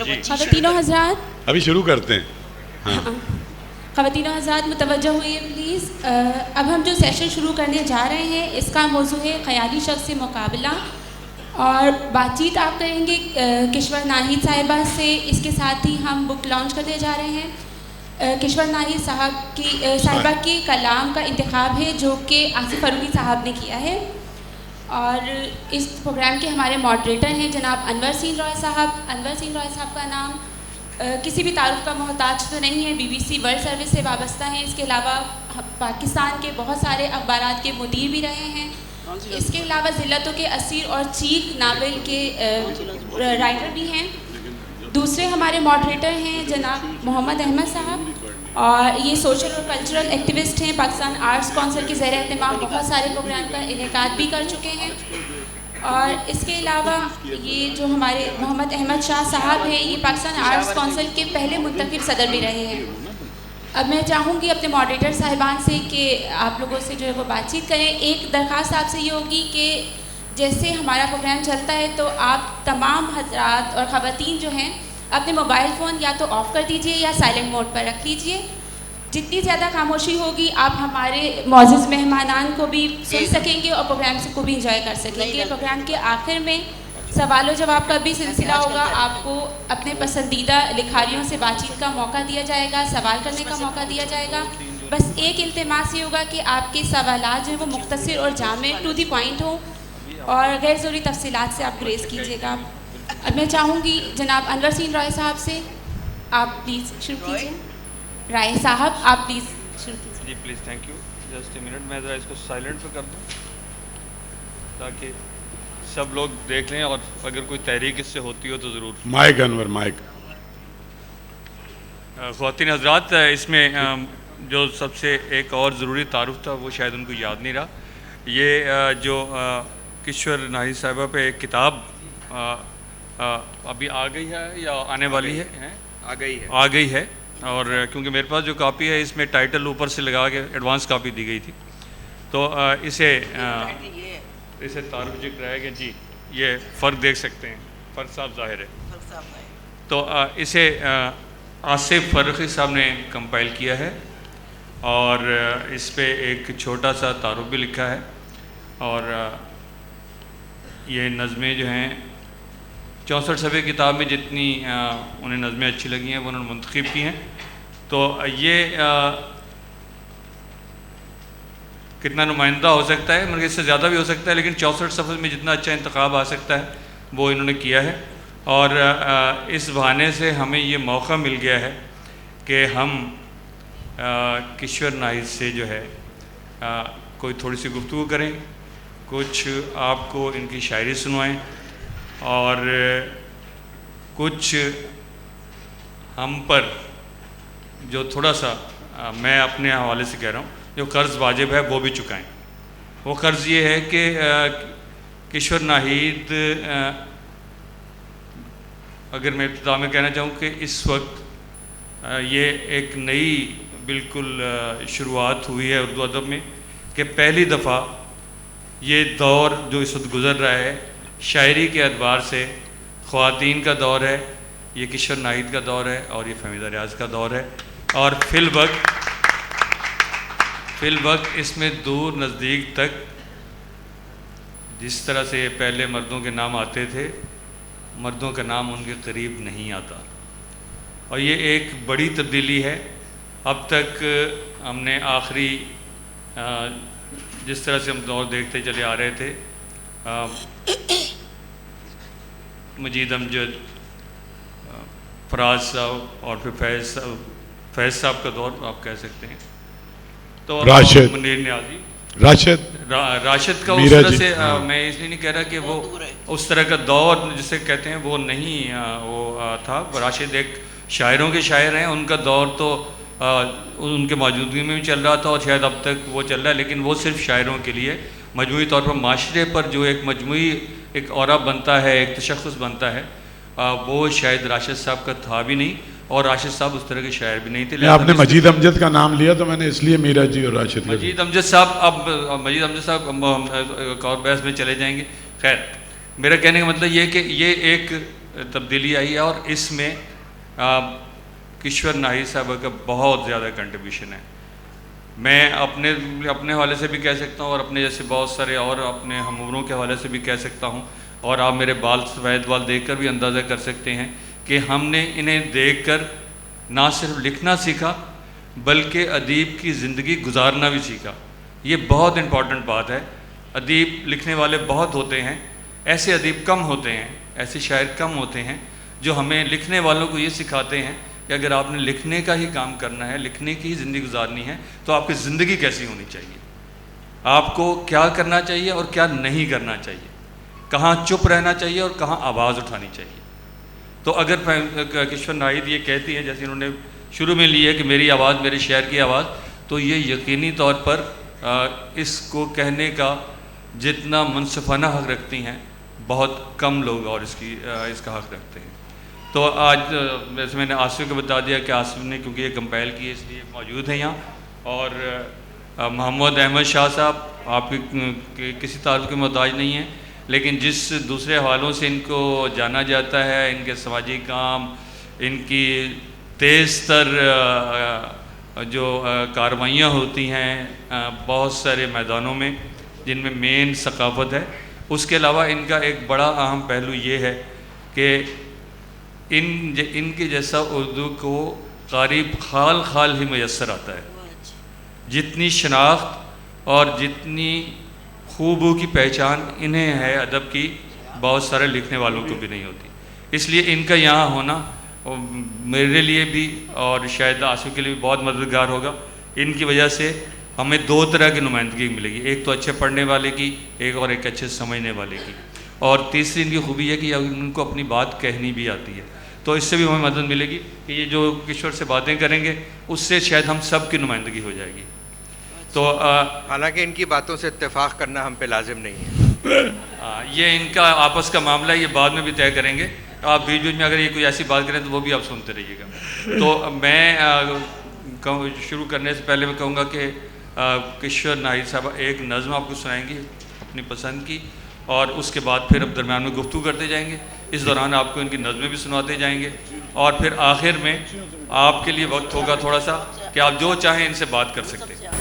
خواتین و حضرات ابھی شروع کرتے ہیں. ہاں خواتین و حضرات متوجہ ہوئیے پلیز. اب ہم جو سیشن شروع کرنے جا رہے ہیں اس کا موضوع ہے خیالی شخص سے مقابلہ, اور بات چیت آپ کریں گے کشور ناہید صاحبہ سے. اس کے ساتھ ہی ہم بک لانچ کرنے جا رہے ہیں. کشور ناہید صاحبہ کے کلام کا انتخاب ہے جو کہ آصف فاروقی صاحب نے کیا ہے, اور اس پروگرام کے ہمارے ماڈریٹر ہیں جناب انور سین رائے صاحب. انور سین رائے صاحب کا نام کسی بھی تعارف کا محتاج تو نہیں ہے, BBC ورلڈ سروس سے وابستہ ہیں. اس کے علاوہ پاکستان کے بہت سارے اخبارات کے مدیر بھی رہے ہیں. اس کے علاوہ ذلتوں کے اسیر اور چیخ ناول کے رائٹر بھی ہیں. دوسرے ہمارے ماڈریٹر ہیں جناب محمد احمد صاحب, اور یہ سوشل اور کلچرل ایکٹیوسٹ ہیں. پاکستان آرٹس کونسل کے زیر اہتمام بہت سارے پروگرام کا انعقاد بھی کر چکے ہیں. اور اس کے علاوہ یہ جو ہمارے محمد احمد شاہ صاحب ہیں یہ پاکستان آرٹس کونسل کے پہلے منتخب صدر بھی رہے ہیں. اب میں چاہوں گی اپنے ماڈریٹر صاحبان سے کہ آپ لوگوں سے جو ہے وہ بات چیت کریں. ایک درخواست آپ سے یہ ہوگی کہ جیسے ہمارا پروگرام چلتا ہے تو آپ تمام حضرات اور خواتین جو ہیں اپنے موبائل فون یا تو آف کر دیجئے یا سائلنٹ موڈ پر رکھ لیجئے. جتنی زیادہ خاموشی ہوگی آپ ہمارے معزز مہمانان کو بھی سن سکیں گے اور پروگرام کو بھی انجوائے کر سکیں گے. پروگرام کے آخر میں سوال و جواب کا بھی سلسلہ ہوگا. آپ کو اپنے پسندیدہ لکھاریوں سے بات چیت کا موقع دیا جائے گا, سوال کرنے کا موقع دیا جائے گا. بس ایک التماس یہ ہوگا کہ آپ کے سوالات جو ہیں وہ مختصر اور جامع ٹو دی پوائنٹ ہوں, اور غیر ضروری تفصیلات سے آپ گریز کیجیے گا. اب میں چاہوں گی جناب انور سین رائے صاحب سے, آپ پلیز شروع کیجیے. رائے صاحب آپ پلیز شروع کیجیے. جی please, thank you. Just a minute, میں ذرا اس کو سائلنٹ پہ کر دوں تاکہ سب لوگ دیکھ لیں, اور اگر کوئی تحریک اس سے ہوتی ہو تو ضرور. مائک انور مائک. خواتین حضرات, اس میں جو سب سے ایک اور ضروری تعارف تھا وہ شاید ان کو یاد نہیں رہا. یہ جو کشور ناہید صاحبہ پہ ایک کتاب ابھی آ گئی ہے یا آنے والی ہے؟ آ گئی ہے. اور کیونکہ میرے پاس جو کاپی ہے اس میں ٹائٹل اوپر سے لگا کے ایڈوانس کاپی دی گئی تھی, تو اسے تعارف جو کرایا گیا. جی یہ فرق دیکھ سکتے ہیں, فرق صاحب ظاہر ہے. تو اسے آصف فاروقی صاحب نے کمپائل کیا ہے, اور اس پہ ایک چھوٹا سا تعارف بھی لکھا ہے. اور یہ نظمیں جو ہیں 64 صفحے کتاب میں جتنی انہیں نظمیں اچھی لگی ہیں وہ انہوں نے منتخب کی ہیں. تو یہ کتنا نمائندہ ہو سکتا ہے, مگر اس سے زیادہ بھی ہو سکتا ہے, لیکن 64 صفحے میں جتنا اچھا انتخاب آ سکتا ہے وہ انہوں نے کیا ہے. اور اس بہانے سے ہمیں یہ موقع مل گیا ہے کہ ہم کشور ناہید سے جو ہے کوئی تھوڑی سی گفتگو کریں, کچھ آپ کو ان کی شاعری سنوائیں, اور کچھ ہم پر جو تھوڑا سا میں اپنے حوالے سے کہہ رہا ہوں جو قرض واجب ہے وہ بھی چکائیں. وہ قرض یہ ہے کہ کشور ناہید, اگر میں ابتدا میں کہنا چاہوں کہ اس وقت یہ ایک نئی بالکل شروعات ہوئی ہے اردو ادب میں, کہ پہلی دفعہ یہ دور جو اس وقت گزر رہا ہے شاعری کے اعتبار سے خواتین کا دور ہے, یہ کشور ناہید کا دور ہے, اور یہ فہمیدہ ریاض کا دور ہے. اور فی الوقت اس میں دور نزدیک تک جس طرح سے پہلے مردوں کے نام آتے تھے, مردوں کا نام ان کے قریب نہیں آتا, اور یہ ایک بڑی تبدیلی ہے. اب تک ہم نے آخری جس طرح سے ہم دور دیکھتے چلے آ رہے تھے, مجید امجد, فراز صاحب, اور پھر فیض صاحب کا دور آپ کہہ سکتے ہیں, تو منیر نیازی, راشد کا اس طرح سے میں اس لیے نہیں کہہ رہا کہ وہ اس طرح کا دور جسے کہتے ہیں وہ نہیں وہ تھا. راشد ایک شاعروں کے شاعر ہیں, ان کا دور تو ان کے موجودگی میں بھی چل رہا تھا, اور شاید اب تک وہ چل رہا ہے, لیکن وہ صرف شاعروں کے لیے. مجموعی طور پر معاشرے پر جو ایک مجموعی ایک اورا بنتا ہے, ایک تشخص بنتا ہے, وہ شاید راشد صاحب کا تھا بھی نہیں, اور راشد صاحب اس طرح کے شاعر بھی نہیں تھے. آپ نے مجید امجد کا نام لیا تو میں نے اس لیے میرا جی اور راشد مجید امجد صاحب, اب مجید امجد صاحب ایک اور بحث میں چلے جائیں گے. خیر, میرا کہنے کا مطلب یہ کہ یہ ایک تبدیلی آئی ہے اور اس میں کشور ناہید صاحب کا بہت زیادہ کنٹریبیوشن ہے. میں اپنے حوالے سے بھی کہہ سکتا ہوں اور اپنے جیسے بہت سارے اور اپنے ہم عمروں کے حوالے سے بھی کہہ سکتا ہوں, اور آپ میرے سفید بال دیکھ کر بھی اندازہ کر سکتے ہیں کہ ہم نے انہیں دیکھ کر نہ صرف لکھنا سیکھا بلکہ ادیب کی زندگی گزارنا بھی سیکھا. یہ بہت امپورٹنٹ بات ہے. ادیب لکھنے والے بہت ہوتے ہیں, ایسے ادیب کم ہوتے ہیں, ایسے شاعر کم ہوتے ہیں جو ہمیں لکھنے والوں کو یہ سکھاتے ہیں کہ اگر آپ نے لکھنے کا ہی کام کرنا ہے, لکھنے کی ہی زندگی گزارنی ہے, تو آپ کی زندگی کیسی ہونی چاہیے, آپ کو کیا کرنا چاہیے اور کیا نہیں کرنا چاہیے, کہاں چپ رہنا چاہیے اور کہاں آواز اٹھانی چاہیے. تو اگر کشور ناہید یہ کہتی ہیں جیسے انہوں نے شروع میں لی ہے کہ میری آواز میرے شعر کی آواز, تو یہ یقینی طور پر اس کو کہنے کا جتنا منصفانہ حق رکھتی ہیں بہت کم لوگ اور اس کا حق رکھتے ہیں. تو آج ویسے میں نے آصف کو بتا دیا کہ آصف نے کیونکہ یہ کمپائل کی اس لیے موجود ہیں یہاں, اور محمد احمد شاہ صاحب آپ کی کسی تعارف کے محتاج نہیں ہیں, لیکن جس دوسرے حوالوں سے ان کو جانا جاتا ہے, ان کے سماجی کام, ان کی تیز تر جو کارروائیاں ہوتی ہیں بہت سارے میدانوں میں جن میں مین ثقافت ہے, اس کے علاوہ ان کا ایک بڑا اہم پہلو یہ ہے کہ ان کے جیسا اردو کو قریب خال خال ہی میسر آتا ہے. جتنی شناخت اور جتنی خوبو کی پہچان انہیں ہے ادب کی, بہت سارے لکھنے والوں کو بھی نہیں ہوتی. اس لیے ان کا یہاں ہونا میرے لیے بھی اور شاید آصف کے لیے بھی بہت مددگار ہوگا. ان کی وجہ سے ہمیں دو طرح کی نمائندگی ملے گی, ایک تو اچھے پڑھنے والے کی, ایک اچھے سمجھنے والے کی, اور تیسری ان کی خوبی ہے کہ ان کو اپنی بات کہنی بھی آتی ہے. تو اس سے بھی ہمیں مدد ملے گی کہ یہ جو کشور سے باتیں کریں گے اس سے شاید ہم سب کی نمائندگی ہو جائے گی. تو حالانکہ ان کی باتوں سے اتفاق کرنا ہم پہ لازم نہیں ہے, یہ ان کا آپس کا معاملہ ہے, یہ بعد میں بھی طے کریں گے. آپ بیچ بیچ میں اگر یہ کوئی ایسی بات کریں تو وہ بھی آپ سنتے رہیے گا. تو میں شروع کرنے سے پہلے میں کہوں گا کہ کشور ناہید صاحب ایک نظم آپ کو سنائیں گی اپنی پسند کی, اور اس کے بعد پھر اب درمیان میں گفتگو کرتے جائیں گے. اس دوران آپ کو ان کی نظمیں بھی سناتے جائیں گے, اور پھر آخر میں آپ کے لیے وقت ہوگا تھوڑا سا کہ آپ جو چاہیں ان سے بات کر سکتے ہیں.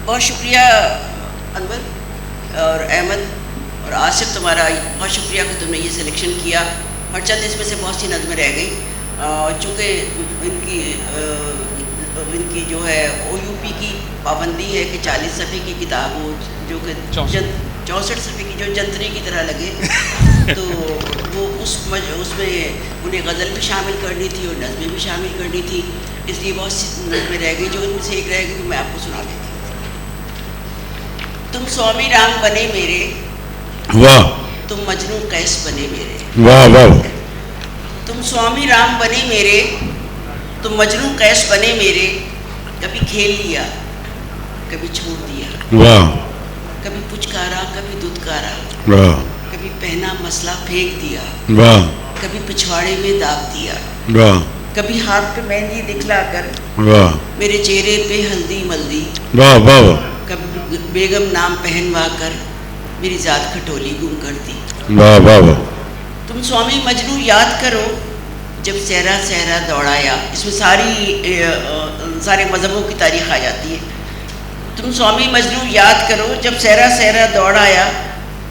بہت شکریہ انور اور احمد اور آصف, تمہارا بہت شکریہ کہ تم نے یہ سلیکشن کیا. اور چند اس میں سے بہت سی نظمیں رہ گئیں, چونکہ ان کی جو ہے او یو پی کی پابندی ہے کہ 40 صفحے کی کتاب ہو, جو کہ 64 صفحے کی جو جنتری کی طرح لگے, تو وہ اس میں انہیں غزل بھی شامل کرنی تھی اور نظمیں بھی شامل کرنی تھی. اس لیے بہت سی نظمیں رہ گئی, جو ان میں سے ایک رہ گئی میں آپ کو سنا دیتی ہوں. تم سوامی رام بنے میرے, واہ, تم مجنوں قیس بنے میرے, واہ واہ, تم سوامی رام بنے میرے, تم مجنوں قیس بنے میرے. کبھی کھیل لیا کبھی چھوڑ دیا, واہ, کبھی پچکارا کبھی دودکارا, واہ, کبھی پہنا مسئلہ پھینک دیا, واہ, کبھی پچھواڑے میں داغ دیا, واہ, کبھی ہاتھ پہ مہندی دکھلا کر واہ, میرے چہرے پہ ہلدی ملدی, واہ واہ, کبھی بیگم نام پہنوا کر میری ذات کھٹولی گم کر دی. واہ واہ واہ. تم سوامی مجنوں یاد کرو جب سہرا سہرا دوڑایا. اس میں سارے مذہبوں کی تاریخ آ جاتی ہے. تم سوامی مجنوں یاد کرو جب سہرا سہرا دوڑایا,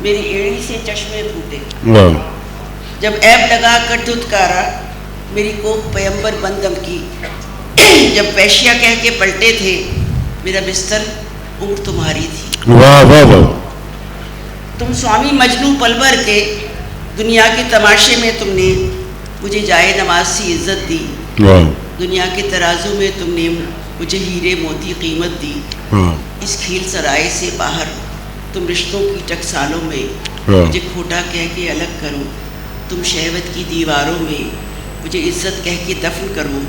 میری ایڑی سے چشمے پھوٹے, واہ, جب عیب لگا کر دھتکارا میری کوکھ پیمبر بندم کی, جب پیشیا کہہ کے پلٹے تھے میرا بستر عمر تمہاری تھی. واہ واہ واہ. تم سوامی مجنوں پل بھر کے دنیا کے تماشے میں تم نے مجھے جائے نماز سی عزت دی, واہ, دنیا کے ترازو میں تم نے مجھے ہیرے موتی قیمت دی. واہ, اس کھیل سرائے سے باہر تم رشتوں کی ٹکسالوں میں واہ, مجھے کھوٹا کہہ کے الگ کرو, تم شہوت کی دیواروں میں مجھے عزت کہہ کے دفن کرو,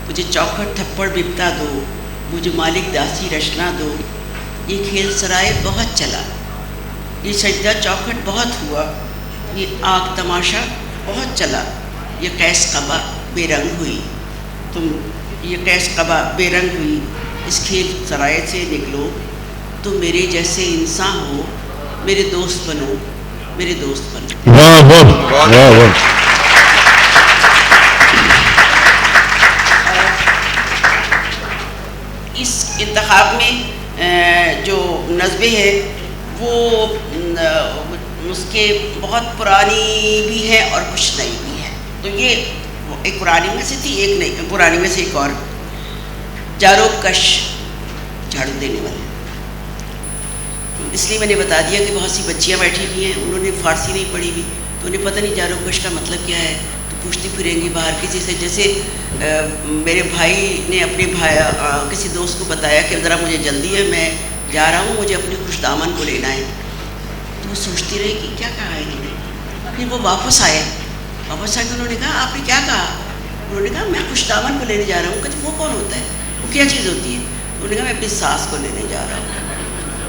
مجھے چوکھٹ تھپڑ بپتا دو, مجھے مالک داسی رچنا دو. یہ کھیل سرائے بہت چلا, یہ سجدہ چوکھٹ بہت ہوا, یہ آگ تماشا بہت چلا, یہ قیس قبا بے رنگ ہوئی. یہ قیس قبا بے رنگ ہوئی, اس کھیل سرائے سے نکلو. تم میرے جیسے انسان ہو, میرے دوست بنو, میرے دوست بن. واہ واہ واہ واہ. اس انتخاب میں جو نظمیں ہیں وہ اس کے بہت پرانی بھی ہے اور کچھ نئی بھی ہے. تو یہ ایک پرانی میں سے تھی، ایک نئی پرانی میں سے ایک اور. جارو کش، جھاڑو دینے والے. اس لیے میں نے بتا دیا کہ بہت سی بچیاں بیٹھی ہوئی ہیں، انہوں نے فارسی نہیں پڑھی ہوئی، تو انہیں پتہ نہیں جارو کش کا مطلب کیا ہے. تو پوچھتی پھریں گی باہر کسی سے. جیسے میرے بھائی نے اپنے کسی دوست کو بتایا کہ ذرا مجھے جلدی ہے، میں جا رہا ہوں، مجھے اپنے خوش دامن کو لینا ہے. تو وہ سوچتی رہی کہ کیا کہا ہے انہوں نے. پھر وہ واپس آئے کے انہوں نے کہا آپ نے کیا کہا. انہوں نے کہا میں خوش دامن کو لینے جا رہا ہوں. کہتے وہ کون ہوتا ہے، وہ کیا چیز ہوتی ہے. انہوں نے کہا میں اپنی ساس کو لینے جا رہا ہوں.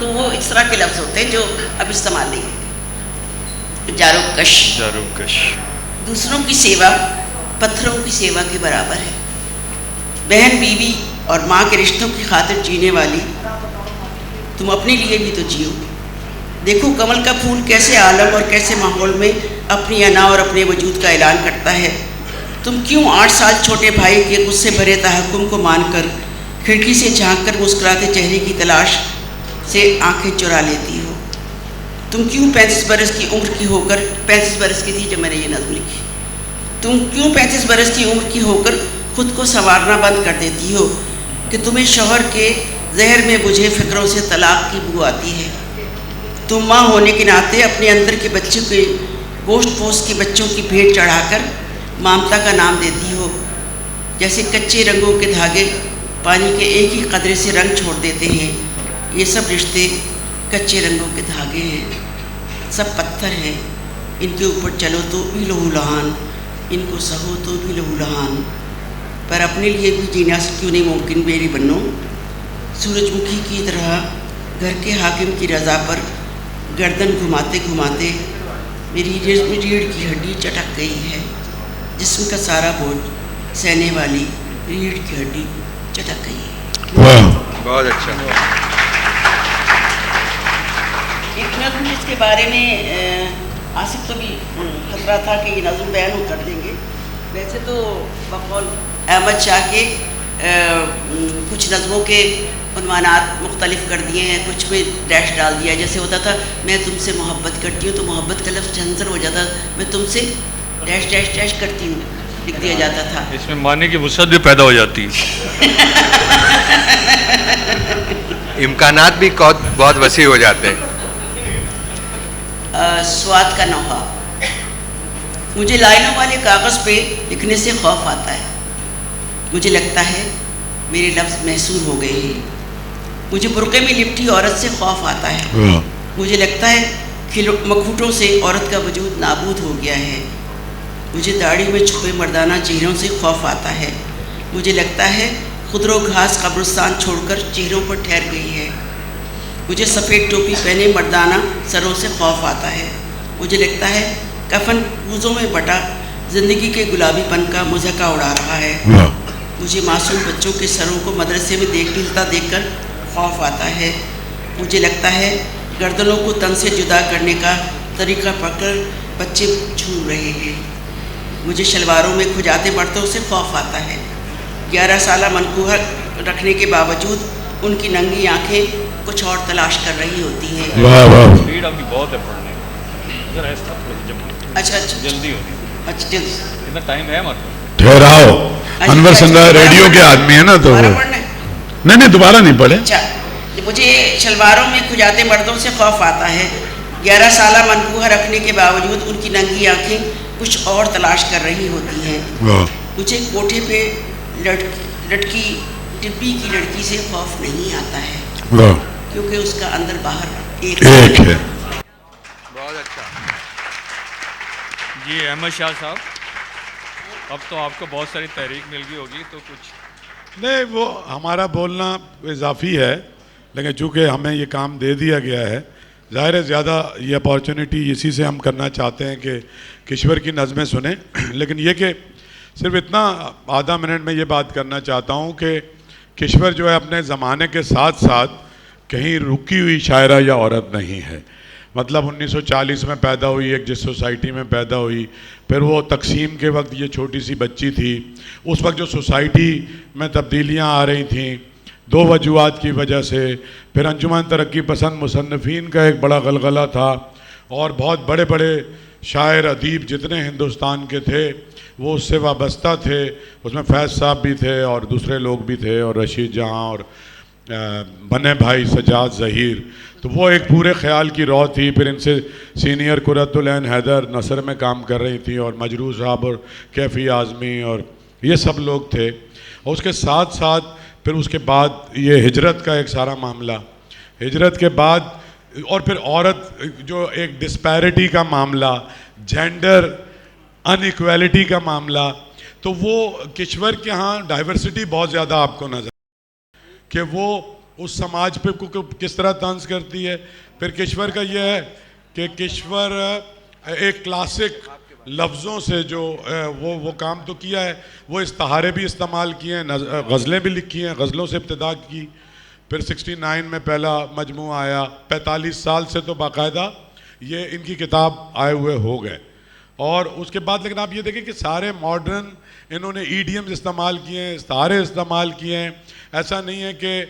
تو وہ اس طرح کے لفظ ہوتے ہیں جو اب استعمال نہیں ہوتے. جارو کش. جارو کش. دوسروں کی سیوا پتھروں کی سیوا کے برابر ہے. بہن بیوی اور ماں کے رشتوں کی خاطر جینے والی تم اپنے لیے بھی تو جیو. دیکھو کمل کا پھول کیسے عالم اور کیسے ماحول میں اپنی انا اور اپنے وجود کا اعلان کرتا ہے. تم کیوں 8 سال چھوٹے بھائی کے غصے بھرے تحکم کو مان کر کھڑکی سے جھانک کر مسکراتے چہرے کی تلاش سے آنکھیں چرا لیتی ہو. تم کیوں 35 برس کی عمر کی ہو کر 35 برس کی تھی جب میں نے یہ نظم لکھی. تم کیوں 35 برس کی عمر کی ہو کر خود کو سنوارنا بند کر دیتی ہو کہ تمہیں شوہر کے زہر میں بجھے فکروں سے طلاق کی بو آتی ہے. تم ماں ہونے کے ناطے اپنے اندر کے بچے کے گوشت پوش کے بچوں کی بھیٹ چڑھا کر ممتا کا نام دیتی ہو. جیسے کچے رنگوں کے دھاگے پانی کے ایک ہی قطرے سے رنگ چھوڑ دیتے ہیں، یہ سب رشتے کچے رنگوں کے دھاگے ہیں، سب پتھر ہیں. ان کے اوپر چلو تو بھی لہو لہان، ان کو سہو تو بھی لہو لہان. پر اپنے لیے بھی جینا کیوں نہیں ممکن میری بنو. سورج مکھی کی طرح گھر کے حاکم کی رضا پر گردن گھماتے گھماتے میری ریڑھ کی ہڈی چٹک گئی ہے. جسم کا سارا بوجھ سہنے والی ریڑھ کی ہڈی چٹک گئی ہے. بہت اچھا. ایک نظم جس کے بارے میں آصف کو بھی خطرہ تھا کہ یہ نظم بیان کر دیں گے. ویسے تو بقول احمد شاہ کے کچھ نظموں کے عنوانات مختلف کر دیے ہیں، کچھ میں ڈیش ڈال دیا. جیسے ہوتا تھا میں تم سے محبت کرتی ہوں تو محبت کا لفظ جھنزر ہو جاتا، میں تم سے ڈیش ڈیش ڈیش کرتی ہوں لکھ دیا جاتا تھا. اس میں معنی کی وسعت بھی پیدا ہو جاتی ہے. امکانات بھی بہت وسیع ہو جاتے ہیں. سواد کا نوحہ. مجھے لائنوں والے کاغذ پہ لکھنے سے خوف آتا ہے. مجھے لگتا ہے میرے لفظ محصور ہو گئے ہیں. مجھے برقعے میں لپٹی عورت سے خوف آتا ہے. مجھے لگتا ہے مکھوٹوں سے عورت کا وجود نابود ہو گیا ہے. مجھے داڑھی میں چھپے مردانہ چہروں سے خوف آتا ہے. مجھے لگتا ہے خضر و گھاس قبرستان چھوڑ کر چہروں پر ٹھہر گئی ہے. مجھے سفید ٹوپی پہنے مردانہ سروں سے خوف آتا ہے. مجھے لگتا ہے کفن کوزوں میں بٹا زندگی کے گلابی پن کا مذہقہ اڑا رہا ہے. مجھے معصوم بچوں کے سروں کو مدرسے میں ہلتا دیکھ کر خوف آتا ہے. مجھے لگتا ہے گردنوں کو تن سے جدا کرنے کا طریقہ پکڑ کر بچے جھوم رہے ہیں. مجھے شلواروں میں کھجاتے مردوں سے خوف آتا ہے. 11 سالہ منقوہ رکھنے کے باوجود ان کی ننگی آنکھیں کچھ اور تلاش کر رہی ہوتی ہیں. سپیڈ آپ کی بہت ہے پڑھنے کی. اچھا جلدی ہو رہی ہے. اچھا جلدی اتنا ٹائم ہے مطلب ٹھہراؤ. انور سنگھ ریڈیو کے آدمی ہے نا تو نہیں دوبارہ نہیں پڑھے. اچھا مجھے شلواروں میں کھجاتے مردوں سے خوف آتا ہے. 11 سالہ منقوہ رکھنے کے باوجود ان کی ننگی آنکھیں کچھ اور تلاش کر رہی ہوتی ہیں. مجھے کوٹھے پہ لٹکی ٹبی کی لڑکی سے خوف نہیں آتا ہے کیونکہ اس کا اندر باہر ایک ہے. بہت اچھا. جی احمد شاہ صاحب، اب تو آپ کو بہت ساری تحریک مل گئی ہوگی تو کچھ نہیں، وہ ہمارا بولنا اضافی ہے، لیکن چونکہ ہمیں یہ کام دے دیا گیا ہے، ظاہر ہے زیادہ یہ اپارچونیٹی اسی سے ہم کرنا چاہتے ہیں کہ کشور کی نظمیں سنیں. لیکن یہ کہ صرف اتنا آدھا منٹ میں یہ بات کرنا چاہتا ہوں کہ کشور جو ہے اپنے زمانے کے ساتھ ساتھ کہیں رکی ہوئی شاعرہ یا عورت نہیں ہے. مطلب 1940 میں پیدا ہوئی ایک جس سوسائٹی میں پیدا ہوئی، پھر وہ تقسیم کے وقت یہ چھوٹی سی بچی تھی، اس وقت جو سوسائٹی میں تبدیلیاں آ رہی تھیں 2 وجوہات کی وجہ سے، پھر انجمن ترقی پسند مصنفین کا ایک بڑا غلغلہ تھا، اور بہت بڑے بڑے شاعر ادیب جتنے ہندوستان کے تھے وہ اس سے وابستہ تھے، اس میں فیض صاحب بھی تھے اور دوسرے لوگ بھی تھے، اور رشید جہاں اور بنے بھائی سجاد ظہیر، تو وہ ایک پورے خیال کی رو تھی۔ پھر ان سے سینئر قرۃ العین حیدر نثر میں کام کر رہی تھی، اور مجروح صاحب اور کیفی اعظمی اور یہ سب لوگ تھے، اور اس کے ساتھ ساتھ پھر اس کے بعد یہ ہجرت کا ایک سارا معاملہ، ہجرت کے بعد، اور پھر عورت جو ایک ڈسپیرٹی کا معاملہ، جینڈر ان ایکویلٹی کا معاملہ، تو وہ کشور کے ہاں ڈائیورسٹی بہت زیادہ آپ کو نظر کہ وہ اس سماج پہ کس طرح طنز کرتی ہے۔ پھر کشور کا یہ ہے کہ کشور ایک کلاسک لفظوں سے جو وہ کام تو کیا ہے، وہ استعارے بھی استعمال کیے ہیں، غزلیں بھی لکھی ہیں، غزلوں سے ابتدا کی، پھر 69 میں پہلا مجموعہ آیا، 45 سال سے تو باقاعدہ یہ ان کی کتاب آئے ہوئے ہو گئے، اور اس کے بعد لیکن آپ یہ دیکھیں کہ سارے ماڈرن انہوں نے ایڈیمز استعمال کیے ہیں، استعارے استعمال کیے ہیں، ایسا نہیں ہے کہ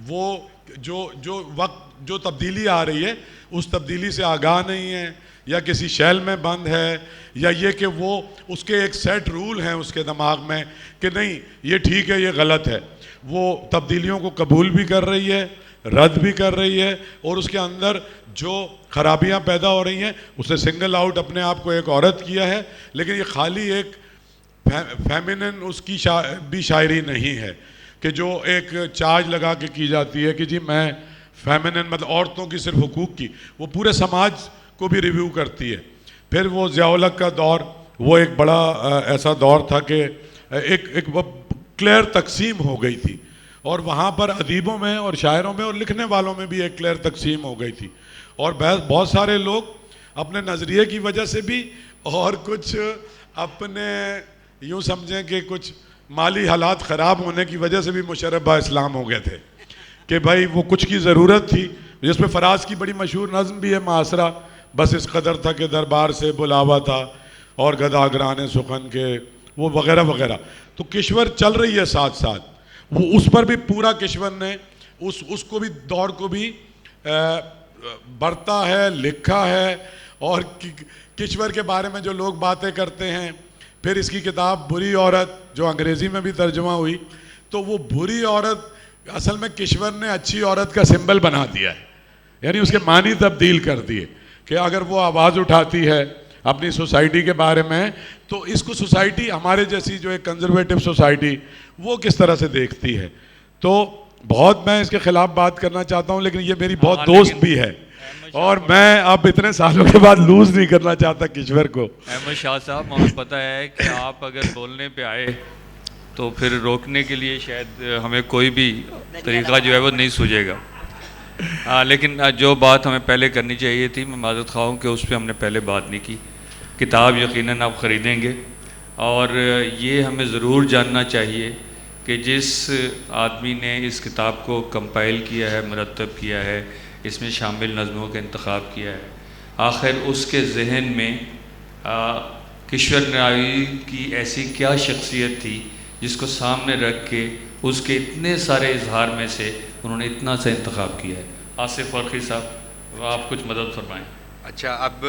وہ جو وقت جو تبدیلی آ رہی ہے اس تبدیلی سے آگاہ نہیں ہے، یا کسی شیل میں بند ہے، یا یہ کہ وہ اس کے ایک سیٹ رول ہیں اس کے دماغ میں کہ نہیں یہ ٹھیک ہے یہ غلط ہے، وہ تبدیلیوں کو قبول بھی کر رہی ہے، رد بھی کر رہی ہے، اور اس کے اندر جو خرابیاں پیدا ہو رہی ہیں اس نے سنگل آؤٹ اپنے آپ کو ایک عورت کیا ہے، لیکن یہ خالی ایک فیمینن اس کی بھی شاعری نہیں ہے کہ جو ایک چارج لگا کے کی جاتی ہے کہ جی میں فیمینن مطلب عورتوں کی صرف حقوق کی، وہ پورے سماج کو بھی ریویو کرتی ہے۔ پھر وہ ضیاء الحق کا دور، وہ ایک بڑا ایسا دور تھا کہ ایک کلیئر تقسیم ہو گئی تھی، اور وہاں پر ادیبوں میں اور شاعروں میں اور لکھنے والوں میں بھی ایک کلیئر تقسیم ہو گئی تھی، اور بہت سارے لوگ اپنے نظریے کی وجہ سے بھی اور کچھ اپنے یوں سمجھیں کہ کچھ مالی حالات خراب ہونے کی وجہ سے بھی مشرف با اسلام ہو گئے تھے کہ بھائی وہ کچھ کی ضرورت تھی، جس میں فراز کی بڑی مشہور نظم بھی ہے معاصرہ، بس اس قدر تھا کہ دربار سے بلاوا تھا اور گداگران سخن کے، وہ وغیرہ وغیرہ۔ تو کشور چل رہی ہے ساتھ ساتھ، وہ اس پر بھی پورا کشور نے اس کو بھی دور کو بھی برتا ہے، لکھا ہے، اور کشور کے بارے میں جو لوگ باتیں کرتے ہیں۔ پھر اس کی کتاب بری عورت جو انگریزی میں بھی ترجمہ ہوئی، تو وہ بری عورت اصل میں کشور نے اچھی عورت کا سمبل بنا دیا ہے، یعنی اس کے معنی تبدیل کر دیے کہ اگر وہ آواز اٹھاتی ہے اپنی سوسائٹی کے بارے میں تو اس کو سوسائٹی ہمارے جیسی جو ایک کنزرویٹو سوسائٹی وہ کس طرح سے دیکھتی ہے۔ تو بہت میں اس کے خلاف بات کرنا چاہتا ہوں، لیکن یہ میری بہت دوست بھی ہے، اور میں اب اتنے سالوں کے بعد لوز نہیں کرنا چاہتا کشور کو۔ احمد شاہ صاحب، مجھے پتہ ہے کہ آپ اگر بولنے پہ آئے تو پھر روکنے کے لیے شاید ہمیں کوئی بھی طریقہ جو ہے وہ نہیں سوجے گا، لیکن جو بات ہمیں پہلے کرنی چاہیے تھی، میں معذرت خواہ ہوں کہ اس پہ ہم نے پہلے بات نہیں کی۔ کتاب یقیناً آپ خریدیں گے، اور یہ ہمیں ضرور جاننا چاہیے کہ جس آدمی نے اس کتاب کو کمپائل کیا ہے، مرتب کیا ہے، اس میں شامل نظموں کا انتخاب کیا ہے، آخر اس کے ذہن میں کشور نراوی کی ایسی کیا شخصیت تھی جس کو سامنے رکھ کے اس کے اتنے سارے اظہار میں سے انہوں نے اتنا سا انتخاب کیا ہے۔ آصف فرقی صاحب، آپ کچھ مدد فرمائیں۔ اچھا، اب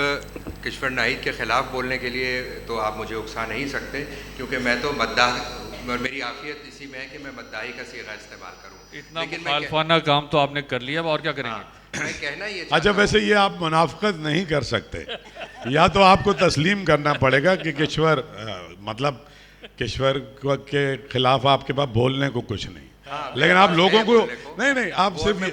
کشور ناہید کے خلاف بولنے کے لیے تو آپ مجھے اکسا نہیں سکتے، کیونکہ میں تو مداح، میری عافیت اسی میں ہے کہ میں مداحی کا صیغہ استعمال کروں۔ اتنا مخالفانہ کام تو آپ نے کر لیا، اب اور کیا کریں گے؟ میں کہنا یہ اچھا، ویسے یہ آپ منافقت نہیں کر سکتے، یا تو آپ کو تسلیم کرنا پڑے گا کہ کشور مطلب کشور کے خلاف آپ کے پاس بولنے کو کچھ نہیں، لیکن آپ لوگوں کو نہیں آپ صرف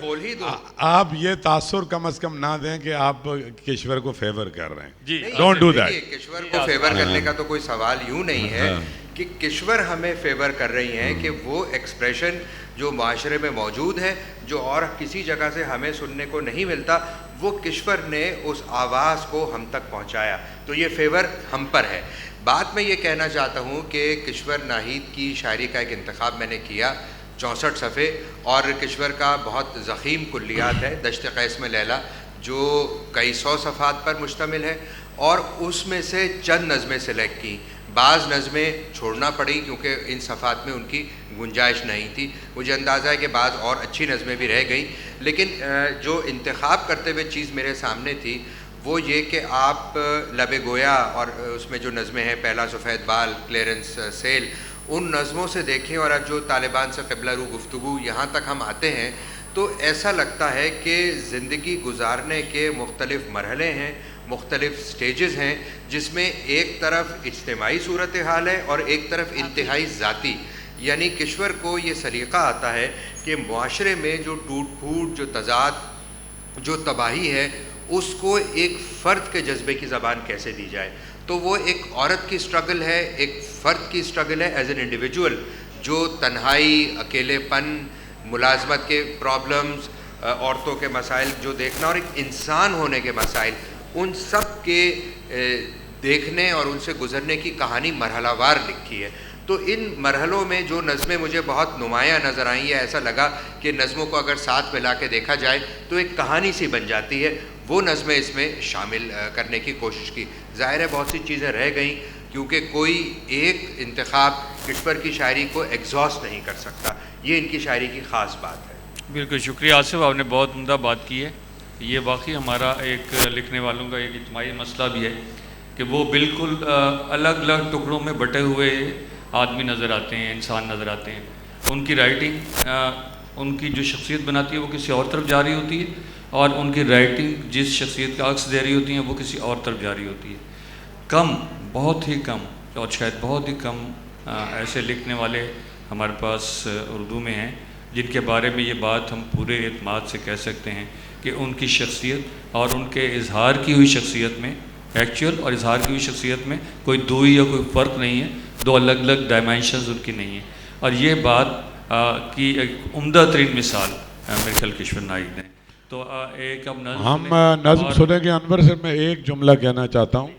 آپ یہ تاثر کم از کم نہ دیں کہ آپ کشور کو فیور کر رہے ہیں۔ جی، ڈونٹ ڈو دیٹ۔ کشور کو فیور کرنے کا تو کوئی سوال یوں نہیں ہے کہ کشور ہمیں فیور کر رہی ہیں کہ وہ ایکسپریشن جو معاشرے میں موجود ہے، جو اور کسی جگہ سے ہمیں سننے کو نہیں ملتا، وہ کشور نے اس آواز کو ہم تک پہنچایا، تو یہ فیور ہم پر ہے۔ بات میں یہ کہنا چاہتا ہوں کہ کشور ناہید کی شاعری کا ایک انتخاب میں نے کیا، 64 صفحے، اور کشور کا بہت ضخیم کلیات ہے۔ دشت قیس میں لیلا جو کئی سو صفحات پر مشتمل ہے، اور اس میں سے چند نظمیں سلیکٹ کی. بعض نظمیں چھوڑنا پڑی کیونکہ ان صفحات میں ان کی گنجائش نہیں تھی. مجھے اندازہ ہے کہ بعض اور اچھی نظمیں بھی رہ گئیں، لیکن جو انتخاب کرتے ہوئے چیز میرے سامنے تھی وہ یہ کہ آپ لب گویا اور اس میں جو نظمیں ہیں پہلا سفید بال، کلیرنس سیل، ان نظموں سے دیکھیں اور اب جو طالبان سے قبلہ رو گفتگو یہاں تک ہم آتے ہیں تو ایسا لگتا ہے کہ زندگی گزارنے کے مختلف مرحلے ہیں، مختلف سٹیجز ہیں، جس میں ایک طرف اجتماعی صورتحال ہے اور ایک طرف انتہائی ذاتی. یعنی کشور کو یہ سلیقہ آتا ہے کہ معاشرے میں جو ٹوٹ پھوٹ، جو تضاد، جو تباہی ہے، اس کو ایک فرد کے جذبے کی زبان کیسے دی جائے. تو وہ ایک عورت کی سٹرگل ہے، ایک فرد کی سٹرگل ہے ایز این انڈیویجول، جو تنہائی، اکیلے پن، ملازمت کے پرابلمز، عورتوں کے مسائل جو دیکھنا اور ایک انسان ہونے کے مسائل، ان سب کے دیکھنے اور ان سے گزرنے کی کہانی مرحلہ وار لکھی ہے. تو ان مرحلوں میں جو نظمیں مجھے بہت نمایاں نظر آئیں یا ایسا لگا کہ نظموں کو اگر ساتھ ملا کے دیکھا جائے تو ایک کہانی سی بن جاتی ہے، وہ نظمیں اس میں شامل کرنے کی کوشش کی. ظاہر ہے بہت سی چیزیں رہ گئیں کیونکہ کوئی ایک انتخاب کشور کی شاعری کو ایگزاسٹ نہیں کر سکتا. یہ ان کی شاعری کی خاص بات ہے. بالکل شکریہ آصف، آپ نے بہت عمدہ بات کی ہے. یہ واقعی ہمارا ایک لکھنے والوں کا ایک اجتماعی مسئلہ بھی ہے کہ وہ بالکل الگ الگ ٹکڑوں میں بٹے ہوئے آدمی نظر آتے ہیں، انسان نظر آتے ہیں. ان کی رائٹنگ ان کی جو شخصیت بناتی ہے وہ کسی اور طرف جا رہی ہوتی ہے، اور ان کی رائٹنگ جس شخصیت کا عکس دے رہی ہوتی ہیں وہ کسی اور طرف جا رہی ہوتی ہے. کم، بہت ہی کم، اور شاید بہت ہی کم ایسے لکھنے والے ہمارے پاس اردو میں ہیں جن کے بارے میں یہ بات ہم پورے اعتماد سے کہہ سکتے ہیں کہ ان کی شخصیت اور ان کے اظہار کی ہوئی شخصیت میں، ایکچوئل اور اظہار کی ہوئی شخصیت میں کوئی دوئی یا کوئی فرق نہیں ہے، دو الگ الگ ڈائمینشنز ان کی نہیں ہیں. اور یہ بات کی ایک عمدہ ترین مثال میرے خیال کشور نائک نے. تو ایک اب ہم نظم سنیں گے. انور سے میں ایک جملہ کہنا چاہتا ہوں،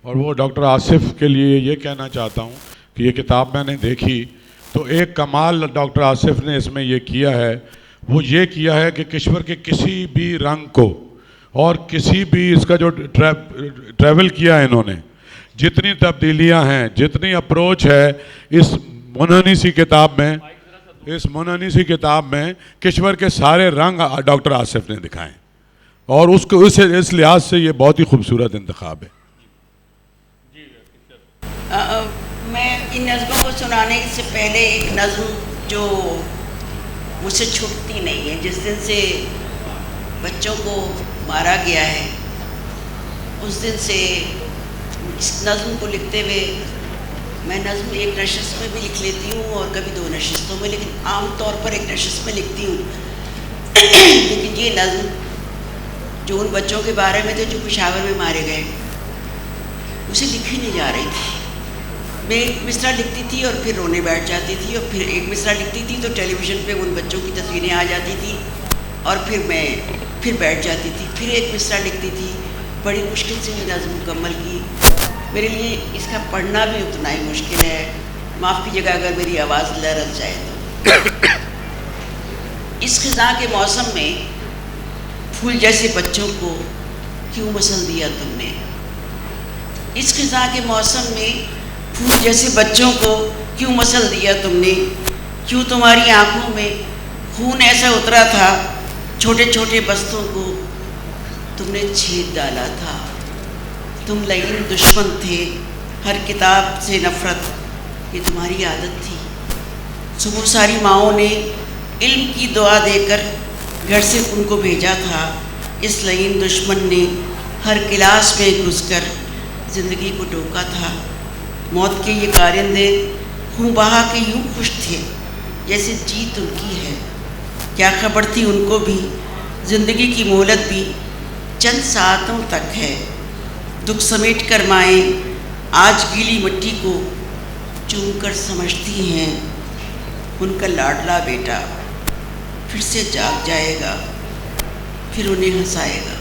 اور وہ ڈاکٹر آصف کے لیے یہ کہنا چاہتا ہوں کہ یہ کتاب میں نے دیکھی تو ایک کمال ڈاکٹر آصف نے اس میں یہ کیا ہے، وہ یہ کیا ہے کہ کشور کے کسی بھی رنگ کو اور کسی بھی اس کا جو ٹریول کیا ہے انہوں نے، جتنی تبدیلیاں ہیں، جتنی اپروچ ہے اس منانی سی کتاب میں کشور کے سارے رنگ ڈاکٹر آصف نے دکھائے، اور اس کو اس لحاظ سے یہ بہت ہی خوبصورت انتخاب ہے. میں ان نظموں کو سنانے سے پہلے ایک نظم جو مجھ سے چھٹتی نہیں ہے، جس دن سے بچوں کو مارا گیا ہے اس دن سے اس نظم کو لکھتے ہوئے میں نظم ایک نشست میں بھی لکھ لیتی ہوں اور کبھی دو نشستوں میں، لیکن عام طور پر ایک نشست میں لکھتی ہوں. لیکن یہ نظم جو ان بچوں کے بارے میں تھے جو پشاور میں مارے گئے، اسے لکھی نہیں جا رہی تھی. میں ایک مصرع لکھتی تھی اور پھر رونے بیٹھ جاتی تھی، اور پھر ایک مصرع لکھتی تھی تو ٹیلی ویژن پہ ان بچوں کی تصویریں آ جاتی تھی اور پھر میں بیٹھ جاتی تھی. پھر ایک مصرع لکھتی تھی، بڑی مشکل سے یہ نظم مکمل کی. میرے لیے اس کا پڑھنا بھی اتنا ہی مشکل ہے. معاف کیجیے گا اگر میری آواز لرز جائے تو. اس خزاں کے موسم میں پھول جیسے بچوں کو کیوں مسل دیا تم نے؟ اس خزاں کے موسم میں پھول جیسے بچوں کو کیوں مسل دیا تم نے؟ کیوں تمہاری آنکھوں میں خون ایسا اترا تھا، چھوٹے چھوٹے بستوں کو تم نے چھید ڈالا تھا. تم لعین دشمن تھے، ہر کتاب سے نفرت یہ تمہاری عادت تھی. صبح ساری ماؤں نے علم کی دعا دے کر گھر سے ان کو بھیجا تھا. اس لعین دشمن نے ہر کلاس میں گھس کر زندگی کو ٹوکا تھا. موت کے یہ کارندے خون بہا کے یوں خوش تھے جیسے جیت ان کی ہے. کیا خبر تھی ان کو بھی زندگی کی مہلت بھی چند ساعتوں تک ہے. دکھ سمیٹ کر مائیں آج گیلی مٹی کو چوم کر سمجھتی ہیں ان کا لاڈلا بیٹا پھر سے جاگ جائے گا، پھر انہیں ہنسائے گا.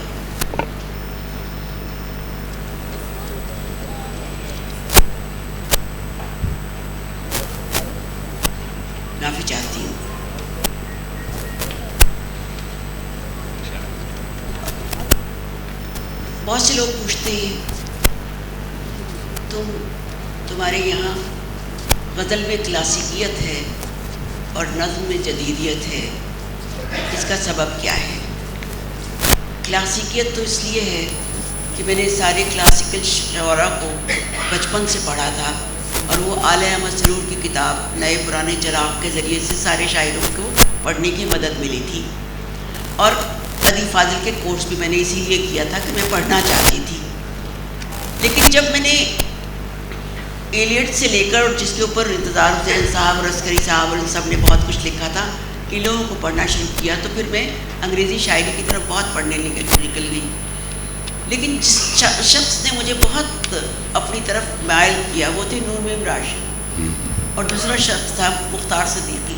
معافی چاہتی ہوں. بہت سے لوگ پوچھتے ہیں تمہارے یہاں غزل میں کلاسیکیت ہے اور نظم میں جدیدیت ہے، اس کا سبب کیا ہے؟ کلاسیکیت تو اس لیے ہے کہ میں نے سارے کلاسیکل شعراء کو بچپن سے پڑھا تھا، اور وہ آلہ احمد سرور کی کتاب نئے پرانے چراغ کے ذریعے سے سارے شاعروں کو پڑھنے کی مدد ملی تھی، اور قدی فاضل کے کورس بھی میں نے اسی لیے کیا تھا کہ میں پڑھنا چاہتی تھی۔ لیکن جب میں نے ایلیٹ سے لے کر، اور جس کے اوپر انتظار حسین صاحب اور عسکری صاحب اور ان سب نے بہت کچھ لکھا تھا، ان لوگوں کو پڑھنا شروع کیا، تو پھر میں انگریزی شاعری کی طرف بہت پڑھنے نکل گئی۔ لیکن جس شخص نے مجھے بہت اپنی طرف مائل کیا وہ تھے نور میم راشد، اور دوسرا شخص تھا مختار صدیقی۔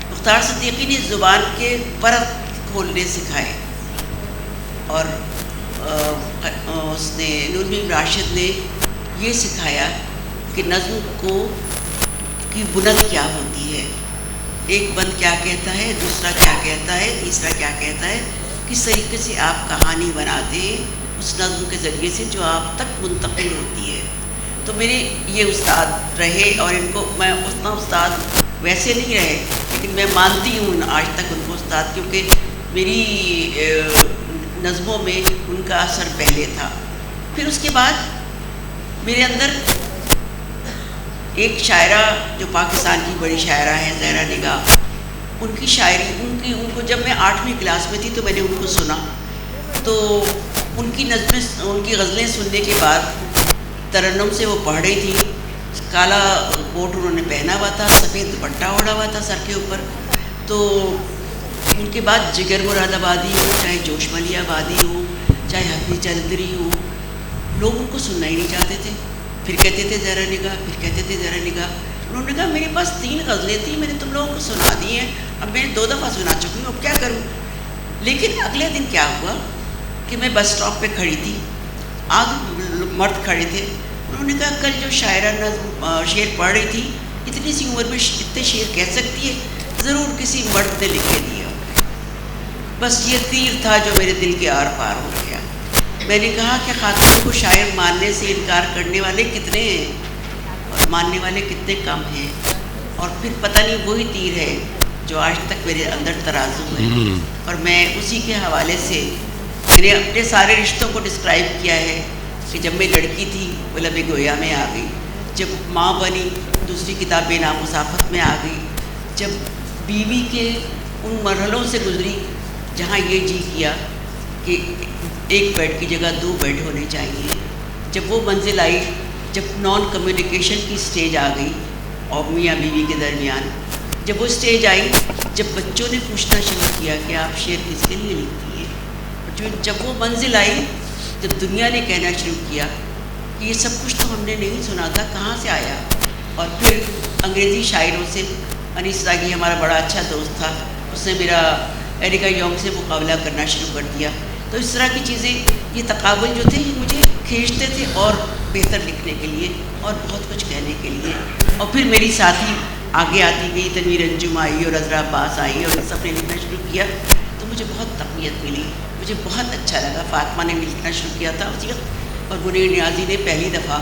مختار صدیقی نے زبان کے پرت کھولنے سکھائے، اور اس نے نور میم راشد نے یہ سکھایا کہ نظم کی بنت کیا ہوتی ہے، ایک بند کیا کہتا ہے، دوسرا کیا کہتا ہے، تیسرا کیا کہتا ہے، کس طریقے سے آپ کہانی بناتے ہیں اس نظم کے ذریعے سے جو آپ تک منتقل ہوتی ہے۔ تو میرے یہ استاد رہے، اور ان کو میں اتنا استاد ویسے نہیں رہے، لیکن میں مانتی ہوں آج تک ان کو استاد، کیونکہ میری نظموں میں ان کا اثر پہلے تھا۔ پھر اس کے بعد میرے اندر ایک شاعرہ جو پاکستان کی بڑی شاعرہ ہیں زہرا نگاہ، ان کی شاعری ان کو جب میں 8ویں کلاس میں تھی تو میں نے ان کو سنا، تو ان کی نظمیں، ان کی غزلیں سننے کے بعد ترنم سے وہ پڑھ رہی تھی، کالا کوٹ انہوں نے پہنا ہوا تھا، سفید دوپٹہ اوڑھا ہوا تھا سر کے اوپر۔ تو ان کے بعد جگر مراد آبادی ہو، چاہے جوش ملی آبادی ہو، چاہے حفیظ چلدری ہو، لوگ ان کو سننا ہی نہیں چاہتے تھے۔ پھر کہتے تھے زہرا نگاہ، پھر کہتے تھے زہرا نگاہ۔ انہوں نے کہا میرے پاس 3 غزلیں تھیں، میں نے تم لوگوں کو سنا دی ہیں، اب میں 2 دفعہ سنا چکی ہوں، اب کیا کروں؟ لیکن اگلے دن کیا ہوا کہ میں بس اسٹاپ پہ کھڑی تھی، آگے مرد کھڑے تھے، انہوں نے کہا کل جو شاعرہ نظم شعر پڑھ رہی تھی، اتنی سی عمر میں اتنے شعر کہہ سکتی ہے، ضرور کسی مرد نے لکھے دیے۔ بس یہ تیر تھا جو میرے دل کے آر پار ہو گیا۔ میں نے کہا کہ خاتون کو شاعر ماننے سے انکار کرنے والے کتنے ہیں اور ماننے والے کتنے کم ہیں، اور پھر پتہ نہیں وہی تیر ہے جو آج تک میرے اندر ترازو ہے، اور میں اسی کے حوالے سے میں نے اپنے سارے رشتوں کو ڈسکرائب کیا ہے کہ جب میں لڑکی تھی وہ لب گویا میں آ گئی، جب ماں بنی دوسری کتاب بے نام مسافت میں آ گئی، جب بیوی کے ان مرحلوں سے گزری جہاں یہ جی کیا کہ ایک بیڈ کی جگہ 2 بیڈ ہونے چاہیے، جب وہ منزل آئی جب نان کمیونیکیشن کی سٹیج آ گئی اور میاں بیوی کے درمیان، جب وہ سٹیج آئی جب بچوں نے پوچھنا شروع کیا کہ آپ شعر کس کے لیے لکھتی ہیں، جب وہ منزل آئی جب دنیا نے کہنا شروع کیا کہ یہ سب کچھ تو ہم نے نہیں سنا تھا، کہاں سے آیا، اور پھر انگریزی شاعروں سے انیس راگی ہمارا بڑا اچھا دوست تھا، اس نے میرا ایریکا یونگ سے مقابلہ کرنا شروع کر دیا۔ تو اس طرح کی چیزیں، یہ تقابل جو تھے یہ مجھے کھینچتے تھے اور بہتر لکھنے کے لیے اور بہت کچھ کہنے کے لیے۔ اور پھر میری ساتھی آگے آتی گئی، تنویر انجم آئی اور عذرا عباس آئی اور ان سب نے لکھنا شروع کیا، تو مجھے بہت تقویت ملی، مجھے بہت اچھا لگا۔ فاطمہ نے لکھنا شروع کیا تھا اسی وقت، اور منیر نیازی نے پہلی دفعہ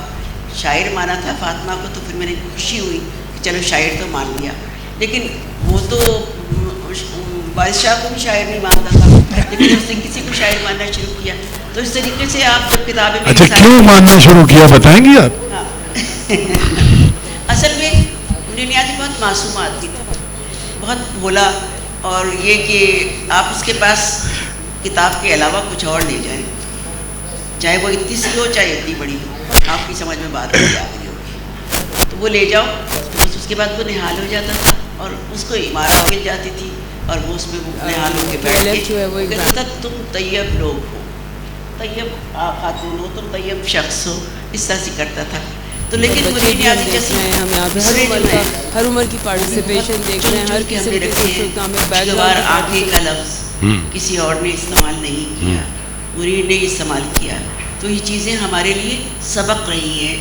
شاعر مانا تھا فاطمہ کو، تو پھر میں نے خوشی ہوئی کہ چلو شاعر تو مان لیا، لیکن وہ تو بادشاہ کو بھی شاعر نہیں مانتا تھا، لیکن اس نے کسی کو شاعر ماننا شروع کیا۔ تو اس طریقے سے آپ جب کتابیں اچھا کیوں ماننا شروع کیا بتائیں گی آپ؟ ہاں اصل میں منیر نیازی بہت معصوم آدمی تھا، بہت بھولا، اور یہ کہ آپ اس کے پاس کتاب کے علاوہ کچھ اور لے جائیں، چاہے وہ اتنی سی ہو چاہے اتنی بڑی ہو، آپ کی سمجھ میں بات نہیں آ رہی ہوگی، تو وہ لے جاؤ، بس اس کے بعد وہ نہال ہو جاتا تھا اور اس کو عمارت مل جاتی تھی، اور وہ اس میں نہال ہو کے بیٹھ کے کہتا تھا تم طیب لوگ ہو، طیب خاتون ہو، تم طیب شخص ہو، اس طرح سے کرتا تھا۔ تو لیکن منیر نیازی جیسے ہر عمر کی پارٹیسپیشن دیکھ رہے ہیں، ہر قسم کے خوشگوار آنکھیں کا لفظ کسی اور نے استعمال نہیں کیا، منیر نے استعمال کیا۔ تو یہ چیزیں ہمارے لیے سبق رہی ہیں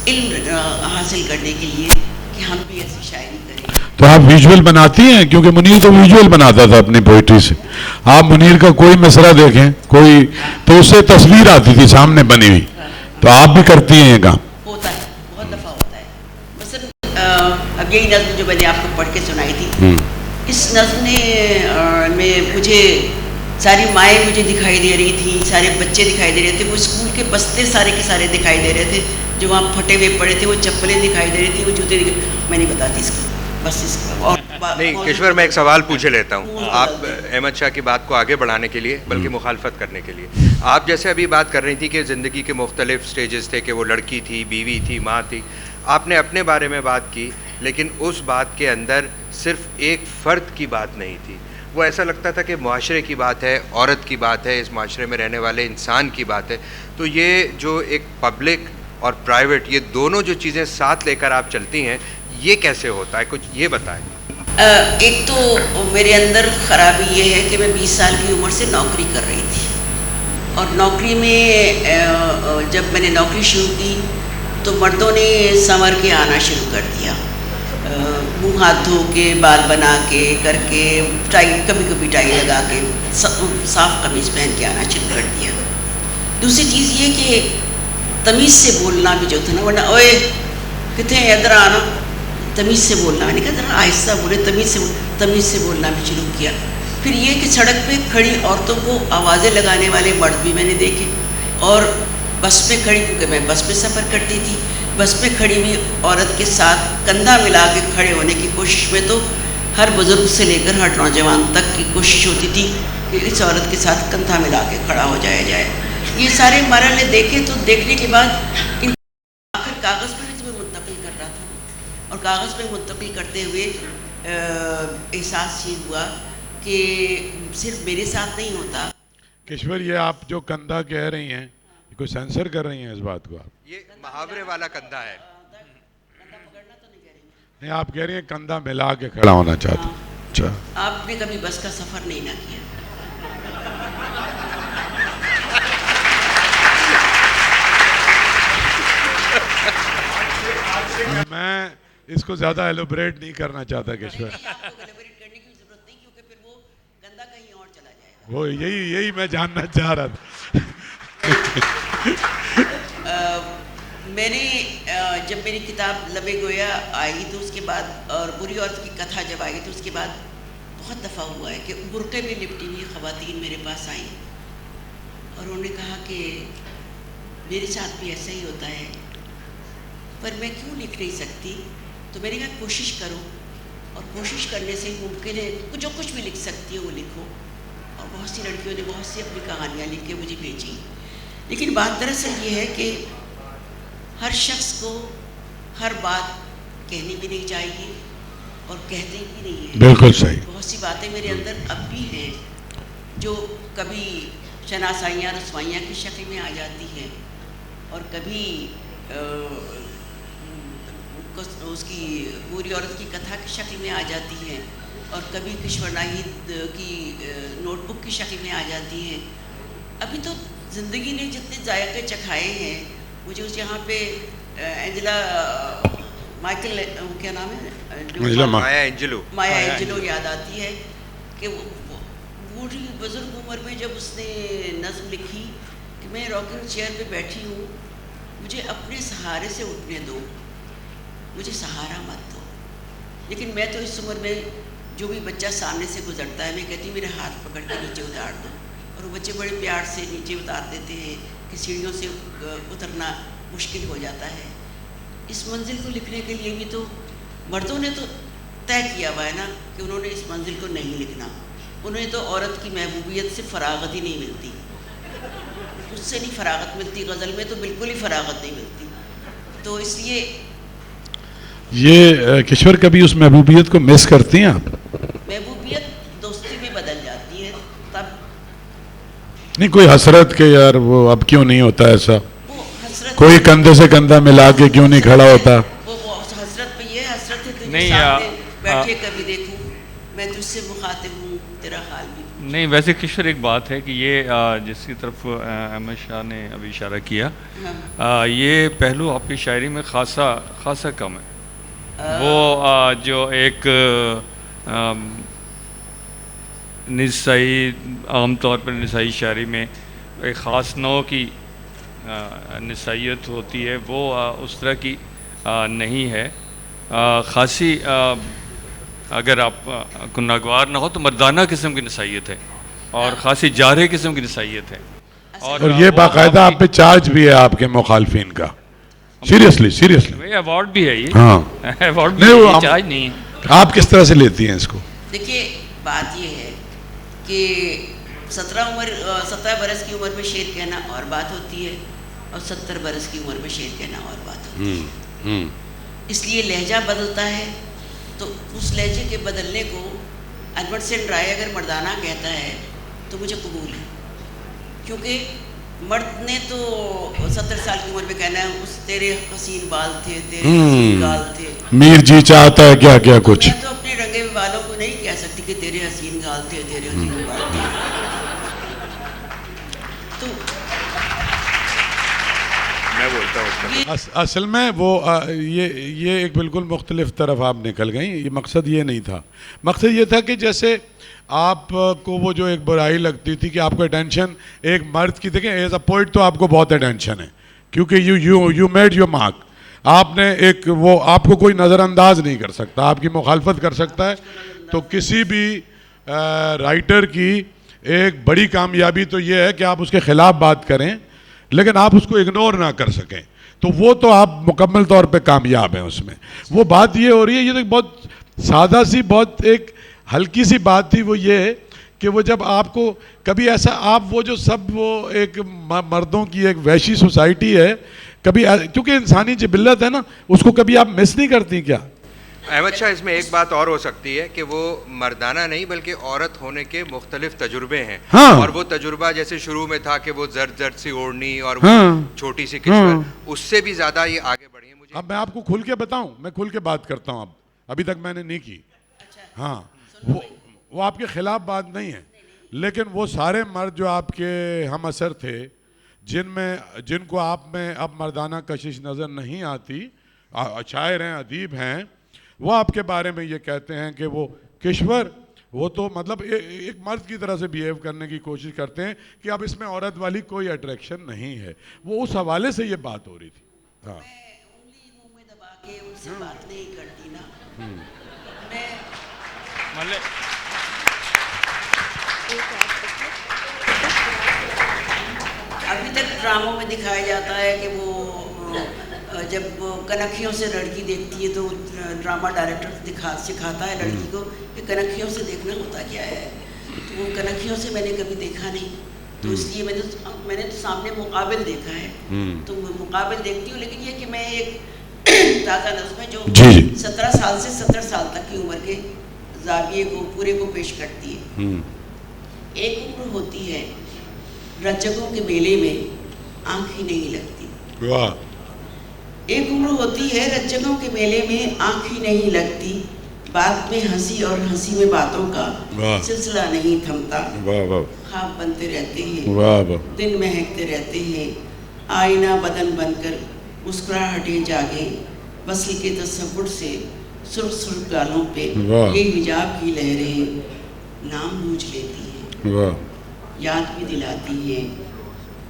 علم حاصل کرنے کے لیے کہ ہم بھی ایسی شاعری کریں۔ تو آپ ویژول بناتی ہیں؟ کیونکہ منیر تو ویژول بناتا تھا اپنی پوئٹری سے. آپ منیر کا کوئی مصرع دیکھیں کوئی تو اس سے تصویر آتی تھی سامنے بنی ہوئی. تو آپ بھی کرتی ہیں یہ کام؟ ہوتا ہے, بہت دفعہ ہوتا ہے. مثلا اب یہی نظم جو میں نے آپ کو پڑھ کے سنائی تھی, اس نظم میں مجھے ساری مائیں مجھے دکھائی دے رہی تھیں, سارے بچے دکھائی دے رہے تھے, وہ اسکول کے بستے سارے کے سارے دکھائی دے رہے تھے جو وہاں پھٹے ہوئے پڑے تھے, وہ چپلیں دکھائی دے رہی تھی, وہ جوتے میں نہیں بتاتی اس کو بس اس کو. نہیں کشور, میں ایک سوال پوچھے لیتا ہوں آپ احمد شاہ کی بات کو آگے بڑھانے کے لیے بلکہ مخالفت کرنے کے لیے. آپ جیسے ابھی بات کر رہی تھی کہ زندگی کے مختلف سٹیجز تھے, کہ وہ لڑکی تھی, بیوی تھی, ماں تھی. آپ نے اپنے بارے میں بات کی, لیکن اس بات کے اندر صرف ایک فرد کی بات نہیں تھی. وہ ایسا لگتا تھا کہ معاشرے کی بات ہے, عورت کی بات ہے, اس معاشرے میں رہنے والے انسان کی بات ہے. تو یہ جو ایک پبلک اور پرائیویٹ, یہ دونوں جو چیزیں ساتھ لے کر آپ چلتی ہیں, یہ کیسے ہوتا ہے؟ کچھ یہ بتائیں. ایک تو میرے اندر خرابی یہ ہے کہ میں 20 سال کی عمر سے نوکری کر رہی تھی, اور نوکری میں جب میں نے نوکری شروع کی تو مردوں نے سنور کے آنا شروع کر دیا, منہ ہاتھ دھو کے, بال بنا کے کر کے, ٹائی کبھی کبھی ٹائی لگا کے, صاف قمیض پہن کے آنا شروع کر دیا. دوسری چیز یہ کہ تمیز سے بولنا بھی جو تھا نا, ورنہ اوئے کتنے ادھر آنا, تمیز سے بولنا, میں نے کہا ذرا آہستہ بولے, تمیز سے بولنا بھی شروع کیا. پھر یہ کہ سڑک پہ کھڑی عورتوں کو آوازیں لگانے والے مرد بھی میں نے دیکھے, اور بس پہ کھڑی, کیونکہ میں بس پہ سفر کرتی تھی, بس پہ کھڑی ہوئی عورت کے ساتھ کندھا ملا کے کھڑے ہونے کی کوشش میں تو ہر بزرگ سے لے کر ہر نوجوان تک کی کوشش ہوتی تھی کہ اس عورت کے ساتھ کندھا ملا کے کھڑا ہو جایا جائے. یہ سارے مرحلے دیکھے تو دیکھنے کے بعد ان آخر کاغذ پہ بھی منتقل کر رہا تھا, اور کاغذ پہ منتقل کرتے ہوئے احساس یہ ہوا کہ صرف میرے ساتھ نہیں ہوتا. کشور, یہ آپ جو کندھا کہہ رہی ہیں, کوئی سینسر کر رہی ہیں اس بات کو آپ؟ یہ محاورے والا کندھا ہے. نہیں, آپ کہہ رہی ہیں کندھا ملا کے کھڑا ہونا چاہتے ہیں. اچھا, آپ نے کبھی بس کا سفر نہیں نہ کیا؟ میں اس کو زیادہ ایلوبریٹ نہیں کرنا چاہتا کشور. کرنے کی ضرورت نہیں, کیونکہ پھر وہ گندا کہیں اور چلا جائے گا. وہ یہی میں جاننا چاہ رہا تھا. میں نے جب میری کتاب لبِ گویا آئی تو اس کے بعد, اور بری عورت کی کتھا جب آئی تو اس کے بعد بہت دفعہ ہوا ہے کہ برقعے میں لپٹی ہوئی خواتین میرے پاس آئیں, اور انہوں نے کہا کہ میرے ساتھ بھی ایسا ہی ہوتا ہے, پر میں کیوں لکھ نہیں سکتی. تو میں نے کہا کوشش کرو, اور کوشش کرنے سے ممکن ہے جو کچھ بھی لکھ سکتی ہو وہ لکھو. اور بہت سی لڑکیوں نے بہت سی اپنی کہانیاں لکھ کے مجھے بھیجی. لیکن بات دراصل یہ ہے کہ ہر شخص کو ہر بات کہنی بھی نہیں چاہیے, اور کہتے بھی نہیں ہیں. بالکل صحیح. بہت سی باتیں میرے اندر اب بھی ہیں جو کبھی شناسائیاں رسوائیاں کی شکل میں آ جاتی ہیں, اور کبھی اس کی بری عورت کی کتھا کی شکل میں آ جاتی ہیں, اور کبھی کشور ناہید کی نوٹ بک کی شکل میں آ جاتی ہیں. ابھی تو زندگی نے جتنے ذائقے چکھائے ہیں, مجھے اس یہاں پہ اینجلا مائیکل, کیا نام ہے, مایا اینجلو یاد آتی ہے کہ بوڑھی بزرگ عمر میں جب اس نے نظم لکھی کہ میں راکنگ چیئر پہ بیٹھی ہوں, مجھے اپنے سہارے سے اٹھنے دو, مجھے سہارا مت دو. لیکن میں تو اس عمر میں جو بھی بچہ سامنے سے گزرتا ہے, میں کہتی ہوں میرے ہاتھ پکڑ کے نیچے اتار دو, اور وہ بچے بڑے پیار سے نیچے اتار دیتے ہیں کہ سیڑھیوں سے اترنا مشکل ہو جاتا ہے. اس منزل کو لکھنے کے لیے بھی تو مردوں نے تو طے کیا ہوا ہے نا کہ انہوں نے اس منزل کو نہیں لکھنا. انہیں تو عورت کی محبوبیت سے فراغت ہی نہیں ملتی, اس سے نہیں فراغت ملتی, غزل میں تو بالکل ہی فراغت نہیں ملتی. تو اس لیے یہ کشور کبھی اس محبوبیت کو مس کرتی ہیں آپ؟ محبوبیت دوستی میں بدل جاتی ہے تب. نہیں, کوئی حسرت کہ یار وہ اب کیوں نہیں ہوتا ایسا, وہ حسرت, کوئی کندھے سے کندھا ملا کے کیوں نہیں کھڑا ہوتا؟ وہ حسرت پہ یہ حسرت ہے تجھے نہیں, سامنے بیٹھے کبھی دیکھوں, میں تجھ سے مخاطب ہوں, تیرا حال بھی. نہیں, ویسے کشور ایک بات ہے کہ یہ جس کی طرف احمد شاہ نے ابھی اشارہ کیا, یہ پہلو آپ کی شاعری میں خاصا کم ہے. وہ جو ایک نسائی، عام طور پر نسائی شاعری میں ایک خاص نوع کی نسائیت ہوتی ہے، وہ اس طرح کی نہیں ہے. خاصی اگر آپ کو ناگوار نہ ہو تو مردانہ قسم کی نسائیت ہے اور خاصی جارح قسم کی نسائیت ہے. اور یہ باقاعدہ آپ پہ چارج بھی ہے آپ کے مخالفین کا، سیریسلی ایوارڈ بھی ہے، یہ ہاں ایوارڈ بھی ہے، چارج نہیں ہے. آپ کس طرح سے لیتی ہیں اس کو؟ دیکھیے بات یہ ہے کہ 17 برس کی عمر میں شعر کہنا اور بات ہوتی ہے اور 70 برس کی عمر میں شعر کہنا اور بات ہوتی ہے. اس لیے لہجہ بدلتا ہے، تو اس لہجے کے بدلنے کو ایڈورڈ سینٹ رائے اگر مردانہ کہتا ہے تو مجھے قبول ہے، کیونکہ مرد نے تو 70 سال کی عمر میں کہنا ہے اس تیرے حسین بال تھے، تیرے حسین گال تھے. میر جی چاہتا ہے کیا کیا کچھ. میں تو اپنے رنگے والوں کو نہیں کہہ سکتی کہ تیرے حسین گال تھے، تیرے حسین بال تھے. تو میں بولتا ہوں اصل میں وہ یہ ایک بالکل مختلف طرف آپ نکل گئیں. یہ مقصد یہ نہیں تھا، مقصد یہ تھا کہ جیسے آپ کو وہ جو ایک برائی لگتی تھی کہ آپ کو اٹینشن ایک مرد کی، دیکھیں ایز اے پوئٹ تو آپ کو بہت اٹینشن ہے کیونکہ یو میڈ یور مارک. آپ نے ایک وہ آپ کو کوئی نظر انداز نہیں کر سکتا، آپ کی مخالفت کر سکتا ہے. تو کسی بھی رائٹر کی ایک بڑی کامیابی تو یہ ہے کہ آپ اس کے خلاف بات کریں لیکن آپ اس کو اگنور نہ کر سکیں. تو وہ تو آپ مکمل طور پہ کامیاب ہیں اس میں. وہ بات یہ ہو رہی ہے، یہ تو بہت سادہ سی بہت ایک ہلکی سی بات تھی، وہ یہ کہ وہ جب آپ کو کبھی ایسا آپ وہ جو سب وہ ایک مردوں کی ایک وحشی سوسائٹی ہے، کبھی کیونکہ انسانی جبلت ہے نا، اس کو کبھی آپ مس نہیں کرتی کیا؟ احمد شاہ اس میں ایک بات اور ہو سکتی ہے کہ وہ مردانہ نہیں بلکہ عورت ہونے کے مختلف تجربے ہیں. اور وہ تجربہ جیسے شروع میں تھا کہ وہ زرد زرد سی اوڑھنی اور وہ چھوٹی سی کشور، اس سے بھی زیادہ یہ آگے بڑھی ہے. مجھے اب میں آپ کو کھل کے بتاؤں، میں کھل کے بات کرتا ہوں، ابھی تک میں نے نہیں کی. ہاں وہ آپ کے خلاف بات نہیں ہے، لیکن وہ سارے مرد جو آپ کے ہم اثر تھے جن کو آپ میں اب مردانہ کشش نظر نہیں آتی، شاعر ہیں، ادیب ہیں، وہ آپ کے بارے میں یہ کہتے ہیں کہ وہ کشور، وہ تو مطلب ایک مرد کی طرح سے بیہیو کرنے کی کوشش کرتے ہیں کہ اب اس میں عورت والی کوئی اٹریکشن نہیں ہے. وہ اس حوالے سے یہ بات ہو رہی تھی. ہاں انگلی منہ میں دبا کے ان سے بات نہیں کرتی نا. میں ابھی تک ڈراموں میں دکھایا جاتا ہے کہ وہ جب وہ کنکھیوں سے لڑکی دیکھتی ہے تو ڈرامہ ڈائریکٹر سکھاتا ہے لڑکی کو کہ کنکھیوں سے دیکھنا ہوتا کیا ہے. تو وہ کنکھیوں سے میں نے کبھی دیکھا نہیں، تو اس لیے میں نے تو سامنے مقابل دیکھا ہے، تو مقابل دیکھتی ہوں. لیکن یہ کہ میں ایک تازہ نظم ہے جو 17 سال سے 70 سال تک کی عمر کے زاویے کو پورے کو پیش کرتی ہے. ایک عمر ہوتی ہے رجگوں کے میلے میں آنکھ ہی نہیں لگتی. ایک عمر ہوتی ہے رجگوں کے میلے میں آنکھ ہی نہیں لگتی، بات میں ہنسی اور ہنسی میں باتوں کا سلسلہ نہیں تھمتا. خواب بنتے رہتے ہیں، دن مہکتے رہتے ہیں، آئینہ بدن بن کر مسکراہٹیں جاگیں، وصل کے تصور سے سرخ سرخ گالوں پہ یہ حجاب کی لہریں نام بوجھ لیتی ہیں، یاد بھی دلاتی ہیں،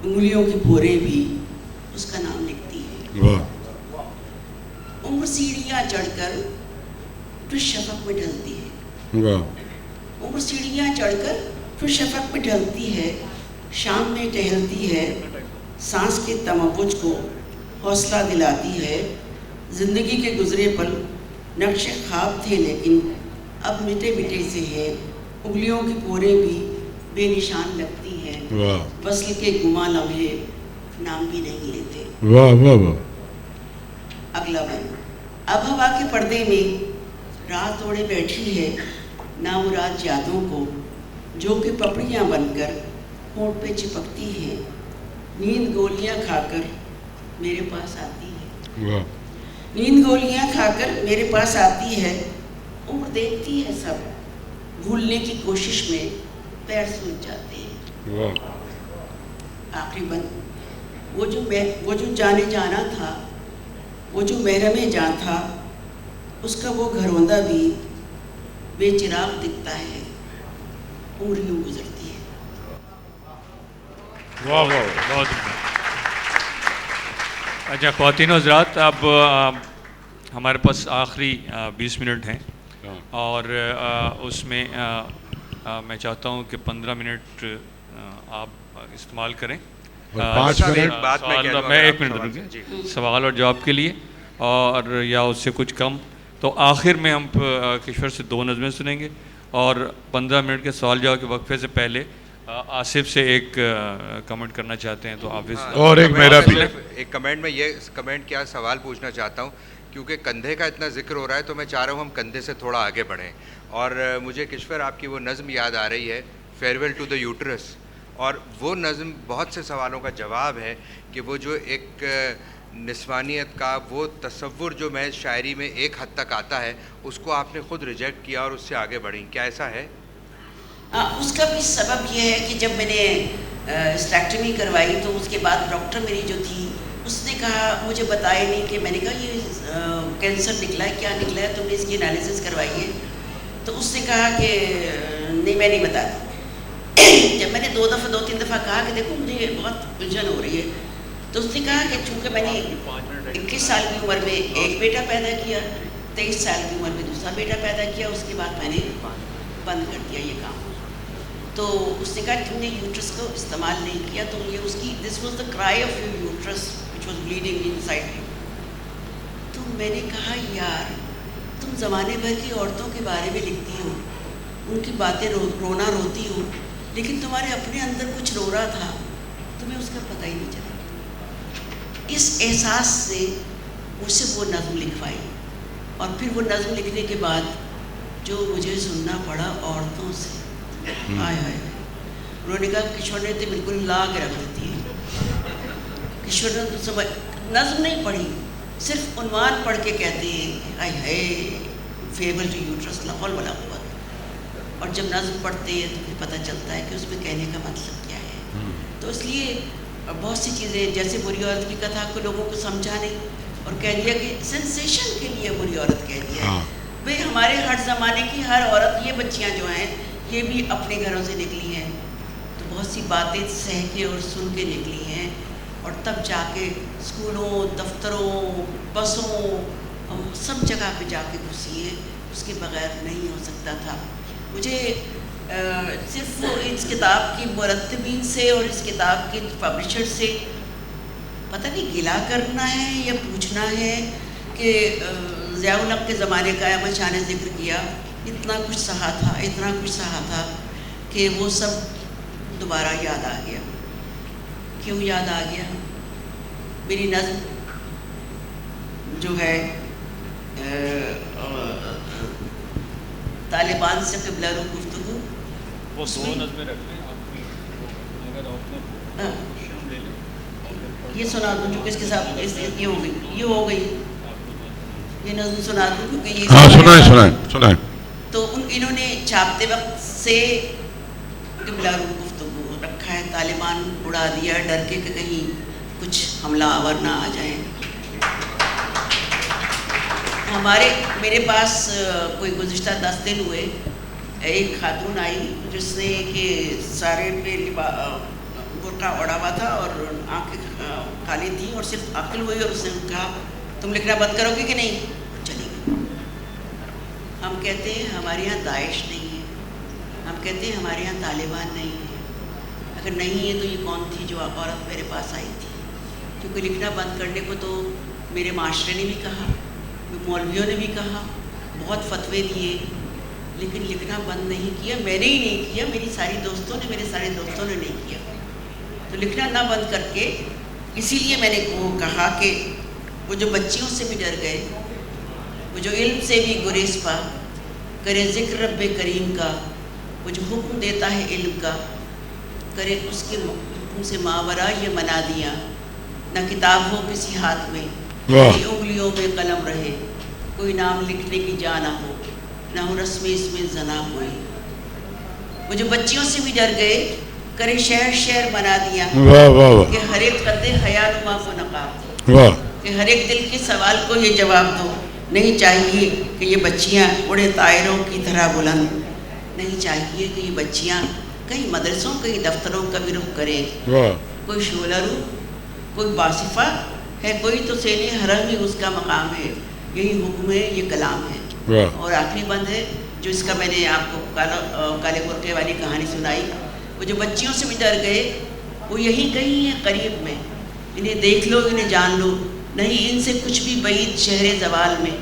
انگلیوں کی بھوریں بھی اس کا نام لکھتی ہیں. عمر سیڑھیاں چڑھ کر پھر شفق میں ڈھلتی ہے. عمر سیڑھیاں چڑھ کر پھر شفق میں ڈھلتی ہے، شام میں ٹہلتی ہے، سانس کے تمبج کو حوصلہ دلاتی ہے. زندگی کے گزرے پل نقش خواب تھے لیکن اب مٹے مٹے سے ہیں، انگلیوں کی پوریں بھی بے نشان لگتی ہیں، وصل کے گماں لمحے نام بھی نہیں لیتے. اگلا بند. اب ہوا کے پردے میں رات اوڑے بیٹھی ہے نامراد یادوں کو، جو کہ پپڑیاں بن کر ہونٹ پہ چپکتی ہیں. نیند گولیاں کھا کر میرے پاس آتی ہے، نیند گولیاں کھا کر میرے پاس آتی ہے. عمر دیکھتی ہے سب، بھولنے کی کوشش میں پیر سوچ جاتے ہیں. آخری بند. وہ جو جانے جانا تھا، وہ جو محرم جاں تھا، اس کا وہ گھروندہ بھی بے چراغ دکھتا ہے، انگلیوں گزرتی ہے. واہ واہ. بہت اچھا خواتین و حضرات، اب ہمارے پاس آخری 20 منٹ ہیں اور اس میں میں چاہتا ہوں کہ 15 منٹ آپ استعمال کریں. 5 منٹ میں 1 منٹ رکیں سوال اور جواب کے لیے، اور یا اس سے کچھ کم. تو آخر میں ہم کشور سے 2 نظمیں سنیں گے، اور 15 منٹ کے سوال جواب کے وقفے سے پہلے آصف سے ایک کمنٹ کرنا چاہتے ہیں. تو آفس اور ایک میرا بھی ایک کمنٹ میں یہ کمنٹ کیا سوال پوچھنا چاہتا ہوں، کیونکہ کندھے کا اتنا ذکر ہو رہا ہے تو میں چاہ رہا ہوں ہم کندھے سے تھوڑا آگے بڑھیں. اور مجھے کشور آپ کی وہ نظم یاد آ رہی ہے، فیئرویل ٹو دا یوٹرس، اور وہ نظم بہت سے سوالوں کا جواب ہے کہ وہ جو ایک نسوانیت کا وہ تصور جو میں شاعری میں ایک حد تک آتا ہے، اس کو آپ نے خود ریجیکٹ کیا اور اس سے آگے بڑھیں. کیا ایسا ہے؟ اس کا بھی سبب یہ ہے کہ جب میں نے اسٹیکٹمی کروائی تو اس کے بعد ڈاکٹر میری جو تھی اس نے کہا، مجھے بتایا نہیں کہ میں نے کہا یہ کینسر نکلا ہے، کیا نکلا ہے، تم نے اس کی انالیسس کروائی ہے؟ تو اس نے کہا کہ نہیں میں نہیں بتاتی. جب میں نے 2-3 دفعہ کہا کہ دیکھو مجھے بہت الجھن ہو رہی ہے، تو اس نے کہا کہ چونکہ میں نے 21 سال کی عمر میں ایک بیٹا پیدا کیا، 23 سال کی عمر میں دوسرا بیٹا پیدا کیا، اس کے بعد میں نے بند کر دیا یہ کام. تو اس نے کہا تم نے یوٹرس کو استعمال نہیں کیا، تو یہ اس کی دس واز دا کرائی of your uterus which was bleeding in side you. تو میں نے کہا یار تم زمانے بھر کی عورتوں کے بارے میں لکھتی ہو، ان کی باتیں رونا روتی ہو، لیکن تمہارے اپنے اندر کچھ رو رہا تھا، تمہیں اس کا پتہ ہی نہیں چلا. اس احساس سے مجھ سے وہ نظم لکھوائی، اور پھر وہ نظم لکھنے کے بعد جو مجھے سننا پڑا عورتوں سے، ہائے ہائے، انہوں نے کہا کشور نے تو بالکل لا کے رکھ دیتی ہے. کشور نے تو نظم نہیں پڑھی، صرف عنوان پڑھ کے کہتے ہیں ہائے ہائے فیبل ٹو یوٹرس لا حول ولا قوت. اور جب نظم پڑھتے ہیں تو پھر پتہ چلتا ہے کہ اس میں کہنے کا مطلب کیا ہے. تو اس لیے بہت سی چیزیں جیسے بری عورت کی کتھا کو لوگوں کو سمجھا نہیں اور کہہ دیا کہ سینسیشن کے لیے بری عورت کہہ دیا ہے. بھائی ہمارے ہر زمانے کی ہر عورت، یہ بچیاں جو ہیں یہ بھی اپنے گھروں سے نکلی ہیں، تو بہت سی باتیں سہ کے اور سن کے نکلی ہیں، اور تب جا کے اسکولوں، دفتروں، بسوں، سب جگہ پہ جا کے گھسی ہے. اس کے بغیر نہیں ہو سکتا تھا. مجھے صرف اس کتاب کی مرتبین سے اور اس کتاب کے پبلشر سے پتہ نہیں گلا کرنا ہے یا پوچھنا ہے کہ ضیاء الحق کے زمانے کا احمد شاہ نے ذکر کیا، اتنا کچھ سہا تھا کہ وہ سب دوبارہ یاد آ گیا. کیوں یاد آ گیا؟ میری نظم جو ہے طالبان سے قبلہ رو گفتگو، وہ 2 نظمیں رکھ لیں اگر آپ نے یہ سنا دوں چونکہ اس کے ساتھ یہ ہو گئی یہ نظم سنا دوں کیونکہ یہ سنائیں. تو انہوں نے چھاپتے وقت سے قبلہ رو گفتگو رکھا ہے. طالبان اڑا دیا ڈر کے کہ کہیں کچھ حملہ آور نہ آ جائیں. میرے پاس کوئی گزشتہ 10 دن ہوئے ایک خاتون آئی جس نے کہ سارے پہ برقع اڑا ہوا تھا اور آنکھیں کالی تھیں اور صرف عقل ہوئی، اور اس نے کہا تم لکھنا بند کرو گے کہ نہیں؟ چلی گئی. ہم کہتے ہیں ہمارے یہاں داعش نہیں ہے، ہم کہتے ہیں ہمارے یہاں طالبان نہیں ہے. اگر نہیں ہے تو یہ کون تھی جو عورت میرے پاس آئی تھی؟ کیونکہ لکھنا بند کرنے کو تو میرے معاشرے نے بھی کہا، مولویوں نے بھی کہا، بہت فتوے دیے، لیکن لکھنا بند نہیں کیا. میں نے ہی نہیں کیا، میرے سارے دوستوں نے نہیں کیا. تو لکھنا نہ بند کر کے اسی لیے میں نے وہ کہا کہ وہ جو بچیوں سے بھی ڈر گئے، وہ جو علم سے بھی گریز پا، کرے ذکر رب کریم کا، وہ جو حکم دیتا ہے علم کا، کرے اس کے حکم سے ماورا یہ منا دیا. نہ کتاب ہو کسی ہاتھ میں، انگلیوں میں قلم رہے، کوئی نام لکھنے کی جا نہ ہو، نہ ہو رسم اس میں زنا کوئی. وہ جو بچیوں سے بھی ڈر گئے، کرے شہر شہر بنا دیا کہ ہر ایک قد حیا نما کو نقاب دو، کہ ہر ایک دل کے سوال کو یہ جواب دو نہیں چاہیے کہ یہ بچیاں اڑے طائروں کی طرح بلند، نہیں چاہیے کہ یہ بچیاں کئی مدرسوں کئی دفتروں کا بھی رخ کریں، کوئی شعلہ رو کوئی باصفہ ہے، کوئی تو سین حرم ہی اس کا مقام ہے، یہی حکم ہے یہ کلام ہے۔ اور آخری بند ہے جو اس کا میں نے آپ کو کالے برقعے والی کہانی سنائی، وہ جو بچیوں سے بھی ڈر گئے وہ یہی کہیں ہیں قریب میں، انہیں دیکھ لو انہیں جان لو، نہیں ان سے کچھ بھی بعید شہر زوال میں۔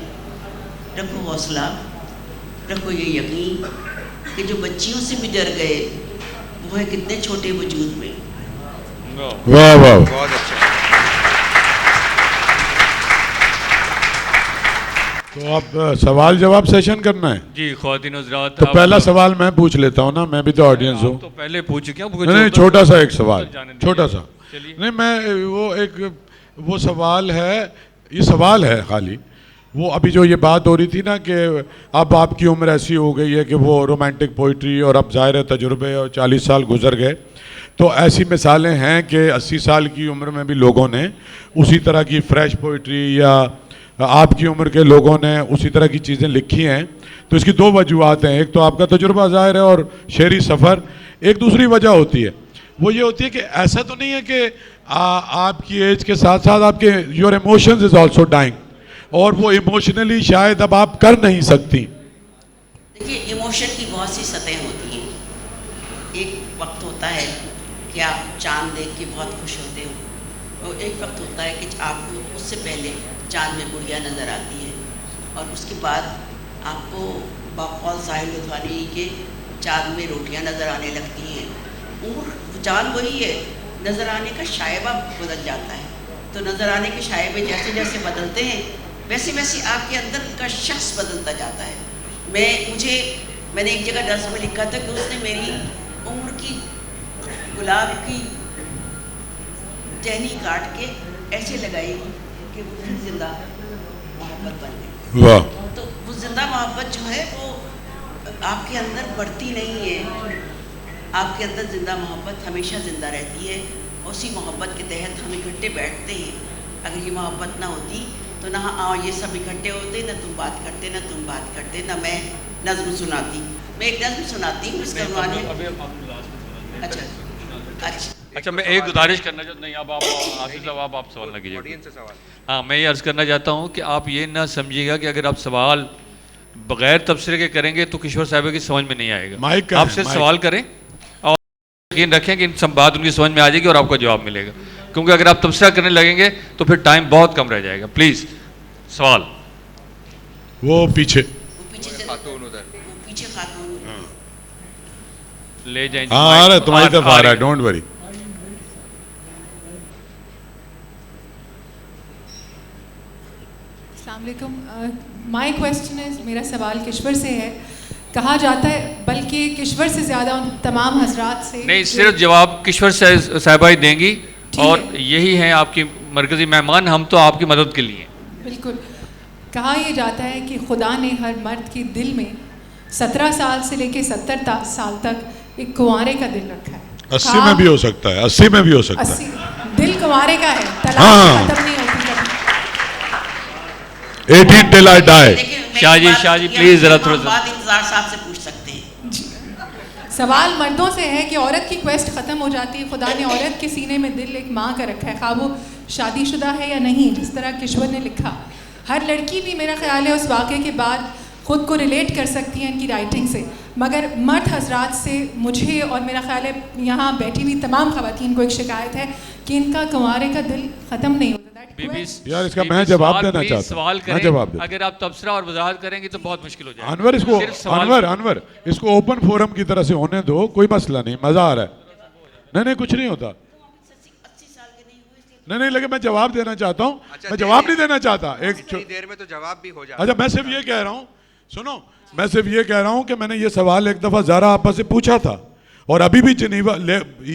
رکھو حوصلہ، رکھو یہ یقین کہ جو بچیوں سے بھی ڈر گئے وہ ہے کتنے چھوٹے وجود میں۔ واہ واہ، بہت اچھا۔ تو اب سوال جواب سیشن کرنا ہے؟ جی خواتین حضرات، تو پہلا سوال میں پوچھ لیتا ہوں نا، میں بھی تو آڈینس ہوں۔ تو پہلے پوچھ کیا؟ نہیں چھوٹا سا ایک سوال، چھوٹا سا، نہیں میں وہ سوال ہے، یہ سوال ہے خالی، وہ ابھی جو یہ بات ہو رہی تھی نا کہ اب آپ کی عمر ایسی ہو گئی ہے کہ وہ رومانٹک پوئٹری، اور اب ظاہر تجربے اور 40 سال گزر گئے، تو ایسی مثالیں ہیں کہ 80 سال کی عمر میں بھی لوگوں نے اسی طرح کی فریش پوئٹری، یا آپ کی عمر کے لوگوں نے اسی طرح کی چیزیں لکھی ہیں۔ تو اس کی دو وجوہات ہیں، ایک تو آپ کا تجربہ ظاہر ہے اور شعری سفر، ایک دوسری وجہ ہوتی ہے، وہ یہ ہوتی ہے کہ ایسا تو نہیں ہے کہ آپ کی ایج کے ساتھ ساتھ آپ کے your emotions is also dying, اور وہ ایموشنلی شاید اب آپ کر نہیں سکتی۔ دیکھیے ایموشن کی بہت سی سطحیں ہوتی ہیں، ایک وقت ہوتا ہے کہ آپ چاند دیکھ کے بہت خوش ہوتے ہو، اور ایک وقت ہوتا ہے کہ آپ کو اس سے پہلے چاند میں گڑیا نظر آتی ہے، اور اس کے بعد آپ کو بقول ساحل لدھوانی کے چاند میں روٹیاں نظر آنے لگتی ہیں، اور چاند وہی ہے، نظر آنے کا شائبہ بدل جاتا ہے، تو نظر آنے کے شائبے جیسے جیسے بدلتے ہیں ویسے ویسے آپ کے اندر کا شخص بدلتا جاتا ہے۔ میں نے ایک جگہ درس میں لکھا تھا کہ اس نے میری عمر کی گلاب کی ٹہنی کاٹ کے ایسے لگائی کہ وہ پھر زندہ محبت بن گئی۔ واہ، تو وہ زندہ محبت جو ہے وہ آپ کے اندر بڑھتی نہیں ہے، آپ کے اندر زندہ محبت ہمیشہ زندہ رہتی ہے، اسی محبت کے تحت ہم اکٹھے بیٹھتے ہیں۔ اگر یہ محبت نہ ہوتی تو نہ یہ سب اکٹھے ہوتے، نہ تم بات کرتے، نہ تم بات کرتے، نہ میں نظم سناتی۔ میں ایک نظم سناتی ہوں، اس کا عنوان ہے اچھا میں ایک گزارش کرنا چاہتا ہوں، نہیں اب آپ آصف صاحب آپ سوال نہ کیجیے۔ ہاں میں یہ عرض کرنا چاہتا ہوں کہ آپ یہ نہ سمجھیے گا کہ اگر آپ سوال بغیر تبصرے کے کریں گے تو کشور صاحب کی سمجھ میں نہیں آئے گا۔ آپ سے سوال کریں اور یقین رکھیں کہ ان سب بات ان کی سمجھ میں آ جائے گی اور آپ کو جواب ملے گا، کیونکہ اگر آپ تبصرہ کرنے لگیں گے تو پھر ٹائم بہت کم رہ جائے گا۔ پلیز سوال وہ پیچھے خاتون ادھر، پیچھے خاتون لے جائیں۔ ہاں آ رہا ہے، تمہاری طرف آ رہا ہے، ڈونٹ وری۔ السلام علیکم، مائی کویسچن ہے، میرا سوال کشور سے ہے۔ کہا جاتا ہے، بلکہ کشور سے زیادہ ان تمام حضرات سے نہیں، صرف جواب کشور صاحبہ ہی دیں گی، اور یہی ہیں آپ کی مرکزی مہمان، ہم تو آپ کی مدد کے لیے ہیں۔ بالکل، کہا یہ جاتا ہے کہ خدا نے ہر مرد کے دل میں 17 سال سے لے کے 70 سال تک ایک کنوارے کا دل رکھا ہے۔ 80 میں بھی ہو سکتا ہے، 80 میں بھی ہو سکتا ہے، دل کنوارے کا ہے، طلاق ختم نہیں ہوتی کبھی۔ 18 till I die۔ Shah ji please ذرا تھوڑا سا بات انتظار صاحب سے پوچھ سکتے ہیں۔ سوال مردوں سے ہے کہ عورت کی کویسٹ ختم ہو جاتی ہے، خدا نے عورت کے سینے میں دل ایک ماں کا رکھا ہے، خواہ وہ شادی شدہ ہے یا نہیں، جس طرح کشور نے لکھا۔ ہر لڑکی بھی میرا خیال ہے اس واقعے کے بعد خود کو ریلیٹ کر سکتی ہیں ان کی رائٹنگ سے، مگر مرد حضرات سے مجھے اور میرا خیال ہے یہاں بیٹھی ہوئی تمام خواتین کو ایک شکایت ہے کہ ان کا کنوارے کا دل ختم نہیں ہوتا۔ یار اس کا میں جواب دینا چاہتا ہوں، میں جواب دیتا ہوں۔ اگر آپ تبصرہ اور وضاحت کریں گے تو بہت مشکل ہو جائے گا۔ انور اس کو انور اس کو اوپن فورم کی طرح سے ہونے دو، کوئی مسئلہ نہیں، مزہ آ رہا ہے۔ نہیں کچھ نہیں ہوتا، نہیں لیکن میں جواب دینا چاہتا ہوں، میں جواب نہیں دینا چاہتا، ایک دیر میں تو جواب بھی ہو جاتا۔ اچھا میں صرف یہ کہہ رہا ہوں، سنو، میں صرف یہ کہہ رہا ہوں کہ میں نے یہ سوال ایک دفعہ زہرا آپا سے پوچھا تھا، اور ابھی بھی جنیوا،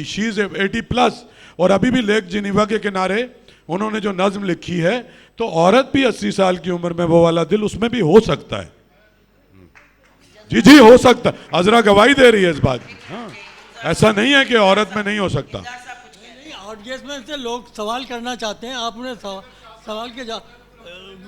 شی از 80+، اور ابھی بھی لیک جنیوا کے کنارے انہوں نے جو نظم لکھی ہے، تو عورت بھی 80 سال کی عمر میں وہ والا دل اس میں بھی ہو سکتا ہے۔ جی ہو سکتا ہے، عذرا گواہی دے رہی ہے اس بات کی۔ ہاں ایسا نہیں ہے کہ عورت میں نہیں ہو سکتا۔ آڈینس میں سے لوگ سوال کرنا چاہتے ہیں، آپ انہیں سوال کے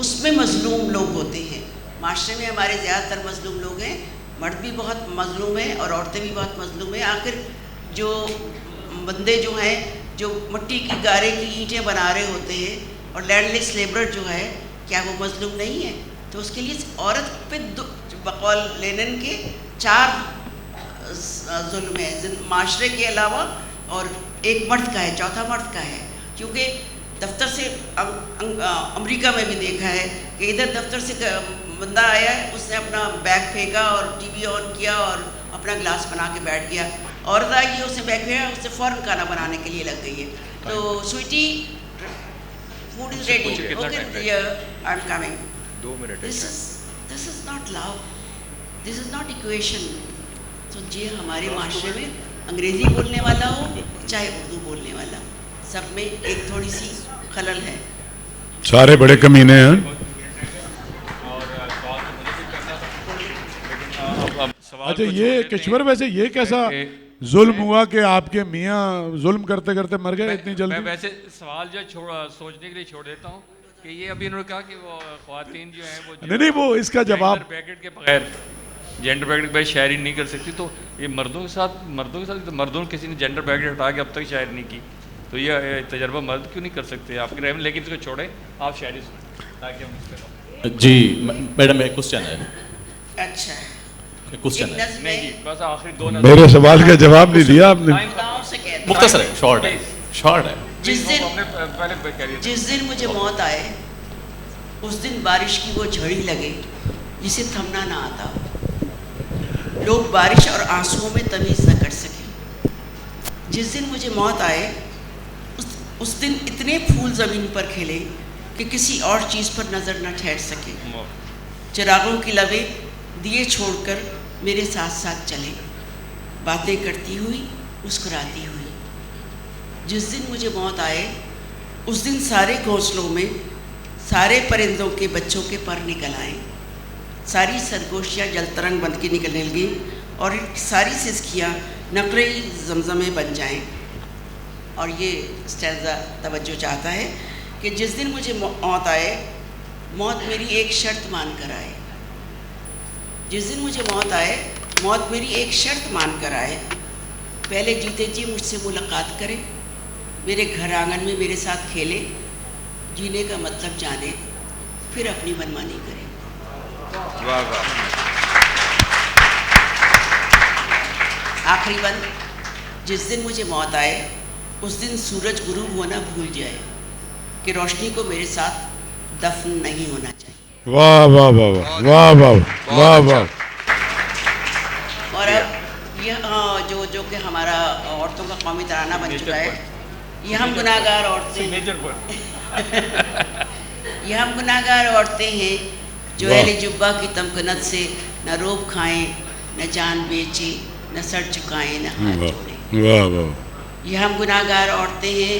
اس میں مظلوم لوگ ہوتے ہیں. معاشرے میں ہمارے زیادہ تر مظلوم لوگ ہیں, مرد بھی بہت مظلوم ہیں اور عورتیں بھی بہت مظلوم ہیں. آخر جو بندے جو ہیں جو مٹی کی گارے کی اینٹیں بنا رہے ہوتے ہیں اور لینڈ لیس لیبرر جو ہے, کیا وہ مظلوم نہیں ہے؟ تو اس کے لیے عورت پہ بقول لینن کے 4 ظلم ہے معاشرے کے علاوہ, اور ایک مرد کا ہے, چوتھا مرد کا ہے. کیونکہ دفتر سے امریکہ میں بھی دیکھا ہے کہ ادھر دفتر سے بندہ آیا ہے, اس نے اپنا بیگ پھینکا اور ٹی وی آن کیا اور اپنا گلاس بنا کے بیٹھ گیا. عورت آئی ہے, اس نے بیگ پھینکا, اس سے فوراً کھانا بنانے کے لیے لگ گئی ہے. تو sweaty food is ready. Okay, I'm coming. 2 minutes. This is not love. This is not equation. تو یہ ہمارے معاشرے میں انگریزی بولنے والا ہو چاہے اردو بولنے والا, سب میں ایک تھوڑی سی خلل ہے. سارے بڑے کمینے ہیں. اچھا یہ کشور ویسے یہ کیسا ظلم ہوا کہ آپ کے میاں ظلم کرتے کرتے مر گئے اتنی جلدی؟ میں ویسے سوال جو سوچنے کے لیے چھوڑ دیتا ہوں کہ یہ ابھی انہوں نے کہا کہ وہ خواتین جو ہیں وہ نہیں وہ اس کا جواب بیکٹ کے بغیر جینڈر بیکٹ کے بغیر شاعری نہیں کر سکتی. تو یہ مردوں کے ساتھ مردوں کسی نے جینڈر بیکٹ ہٹا کے اب تک شاعری نہیں کی, تو یہ تجربہ مرد کیوں نہیں کر سکتے آپ کے رحم؟ لیکن اس کو چھوڑیں, آپ شاعری سنیں تاکہ ہم اس پہ. جی میڈم ایک کوشچن ہے. اچھا کوشچن ہے. نہیں جی بس آخری 2 میرے سوال کا جواب نہیں دیا آپ نے. مختصر ہے, شارٹ ہے. جس دن مجھے موت آئے اس دن بارش کی وہ جھڑی لگے جسے تھمنا نہ آتا. لوگ بارش اور آنسوؤں میں تمیز نہ کر سکے. جس دن مجھے موت آئے اس دن اتنے پھول زمین پر کھلے کہ کسی اور چیز پر نظر نہ ٹھہر سکے. چراغوں کی لبیں دیے چھوڑ کر میرے ساتھ ساتھ چلے, باتیں کرتی ہوئی مسکراتی ہوئی. جس دن مجھے موت آئے اس دن سارے گھونسلوں میں سارے پرندوں کے بچوں کے پر نکل آئیں, ساری سرگوشیاں جل ترنگ بند کی نکلنے لگیں اور ساری سسکیاں نقرے زمزمیں بن جائیں. اور یہ اسٹینزا توجہ چاہتا ہے کہ جس دن مجھے موت آئے موت میری ایک شرط مان کر آئے. جس دن مجھے موت آئے موت میری ایک شرط مان کر آئے. پہلے جیتے جی مجھ سے ملاقات کرے, میرے گھر آنگن میں میرے ساتھ کھیلے, جینے کا مطلب جانے, پھر اپنی منمانی کرے. آخری بند. جس دن مجھے موت آئے اس دن سورج غروب ہونا بھول جائے کہ روشنی کو میرے ساتھ دفن نہیں ہونا چاہیے. واہ واہ واہ واہ واہ واہ واہ. اور اب یہ جو کہ ہمارا عورتوں کا قومی ترانہ بن چکا ہے, یہ ہم گناہگار عورتیں ہیں جو اہل جبہ کی تمکنت سے نہ روب کھائیں نہ جان بیچیں نہ سر چکائیں نہ ہاتھ جوڑیں. یہ ہم گناہگار عورتیں ہیں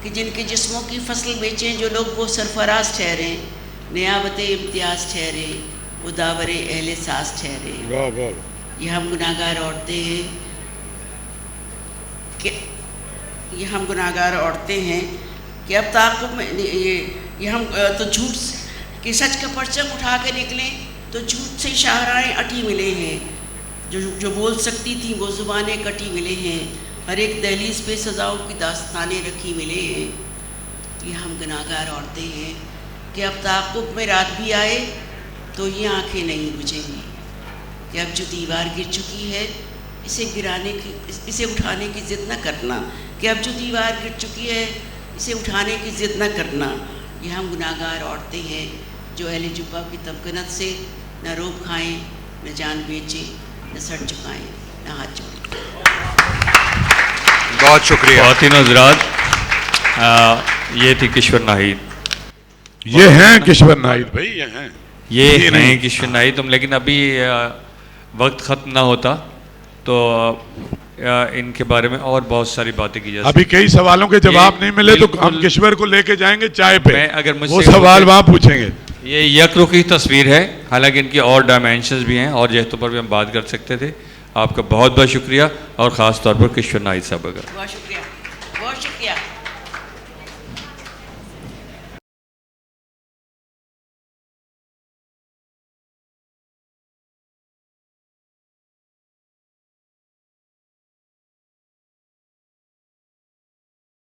کہ جن کے جسموں کی فصل بیچیں جو لوگ وہ سرفراز ٹھہریں, نیابت امتیاز ٹھہرے, وہ داور اہل ساز ٹھہرے. یہ ہم گناہگار عورتیں ہیں کہ اب تعاقب میں یہ ہم تو جھوٹ کہ سچ کا پرچم اٹھا کے نکلیں تو جھوٹ سے شاہراہیں اٹی ملے ہیں, جو بول سکتی تھیں وہ زبانیں کٹی ملے ہیں, ہر ایک دہلیز پہ سزاؤں کی داستانیں رکھی ملے ہیں. یہ ہم گناہگار عورتیں ہیں کہ اب تعاقب میں رات بھی آئے تو یہ آنکھیں نہیں بجھیں گی کہ اب جو دیوار گر چکی ہے اسے اٹھانے کی ضد نہ کرنا, کہ اب جو دیوار گر چکی ہے اسے اٹھانے کی ضد نہ کرنا. یہ ہم گناہگار عورتیں ہیں جو اہل جبہ کی تمکنت سے نہ روب کھائیں نہ جان بیچیں نہ سر چکائیں نہ ہاتھ جوڑیں. بہت شکریہ. خواتین حضرات, یہ تھی کشور ناہید. یہ ہیں کشور ناہید بھائی, یہ ہیں کشور ناہید. لیکن ابھی وقت ختم نہ ہوتا تو ان کے بارے میں اور بہت ساری باتیں کی جاتی. ابھی کئی سوالوں کے جواب نہیں ملے تو ہم کشور کو لے کے جائیں گے چائے پہ, وہ سوال وہاں پوچھیں گے. یہ یک رخی تصویر ہے, حالانکہ ان کی اور ڈائمینشنز بھی ہیں اور جہتوں پر بھی ہم بات کر سکتے تھے. آپ کا بہت بہت شکریہ, اور خاص طور پر کشور ناہید صاحب کا بہت شکریہ.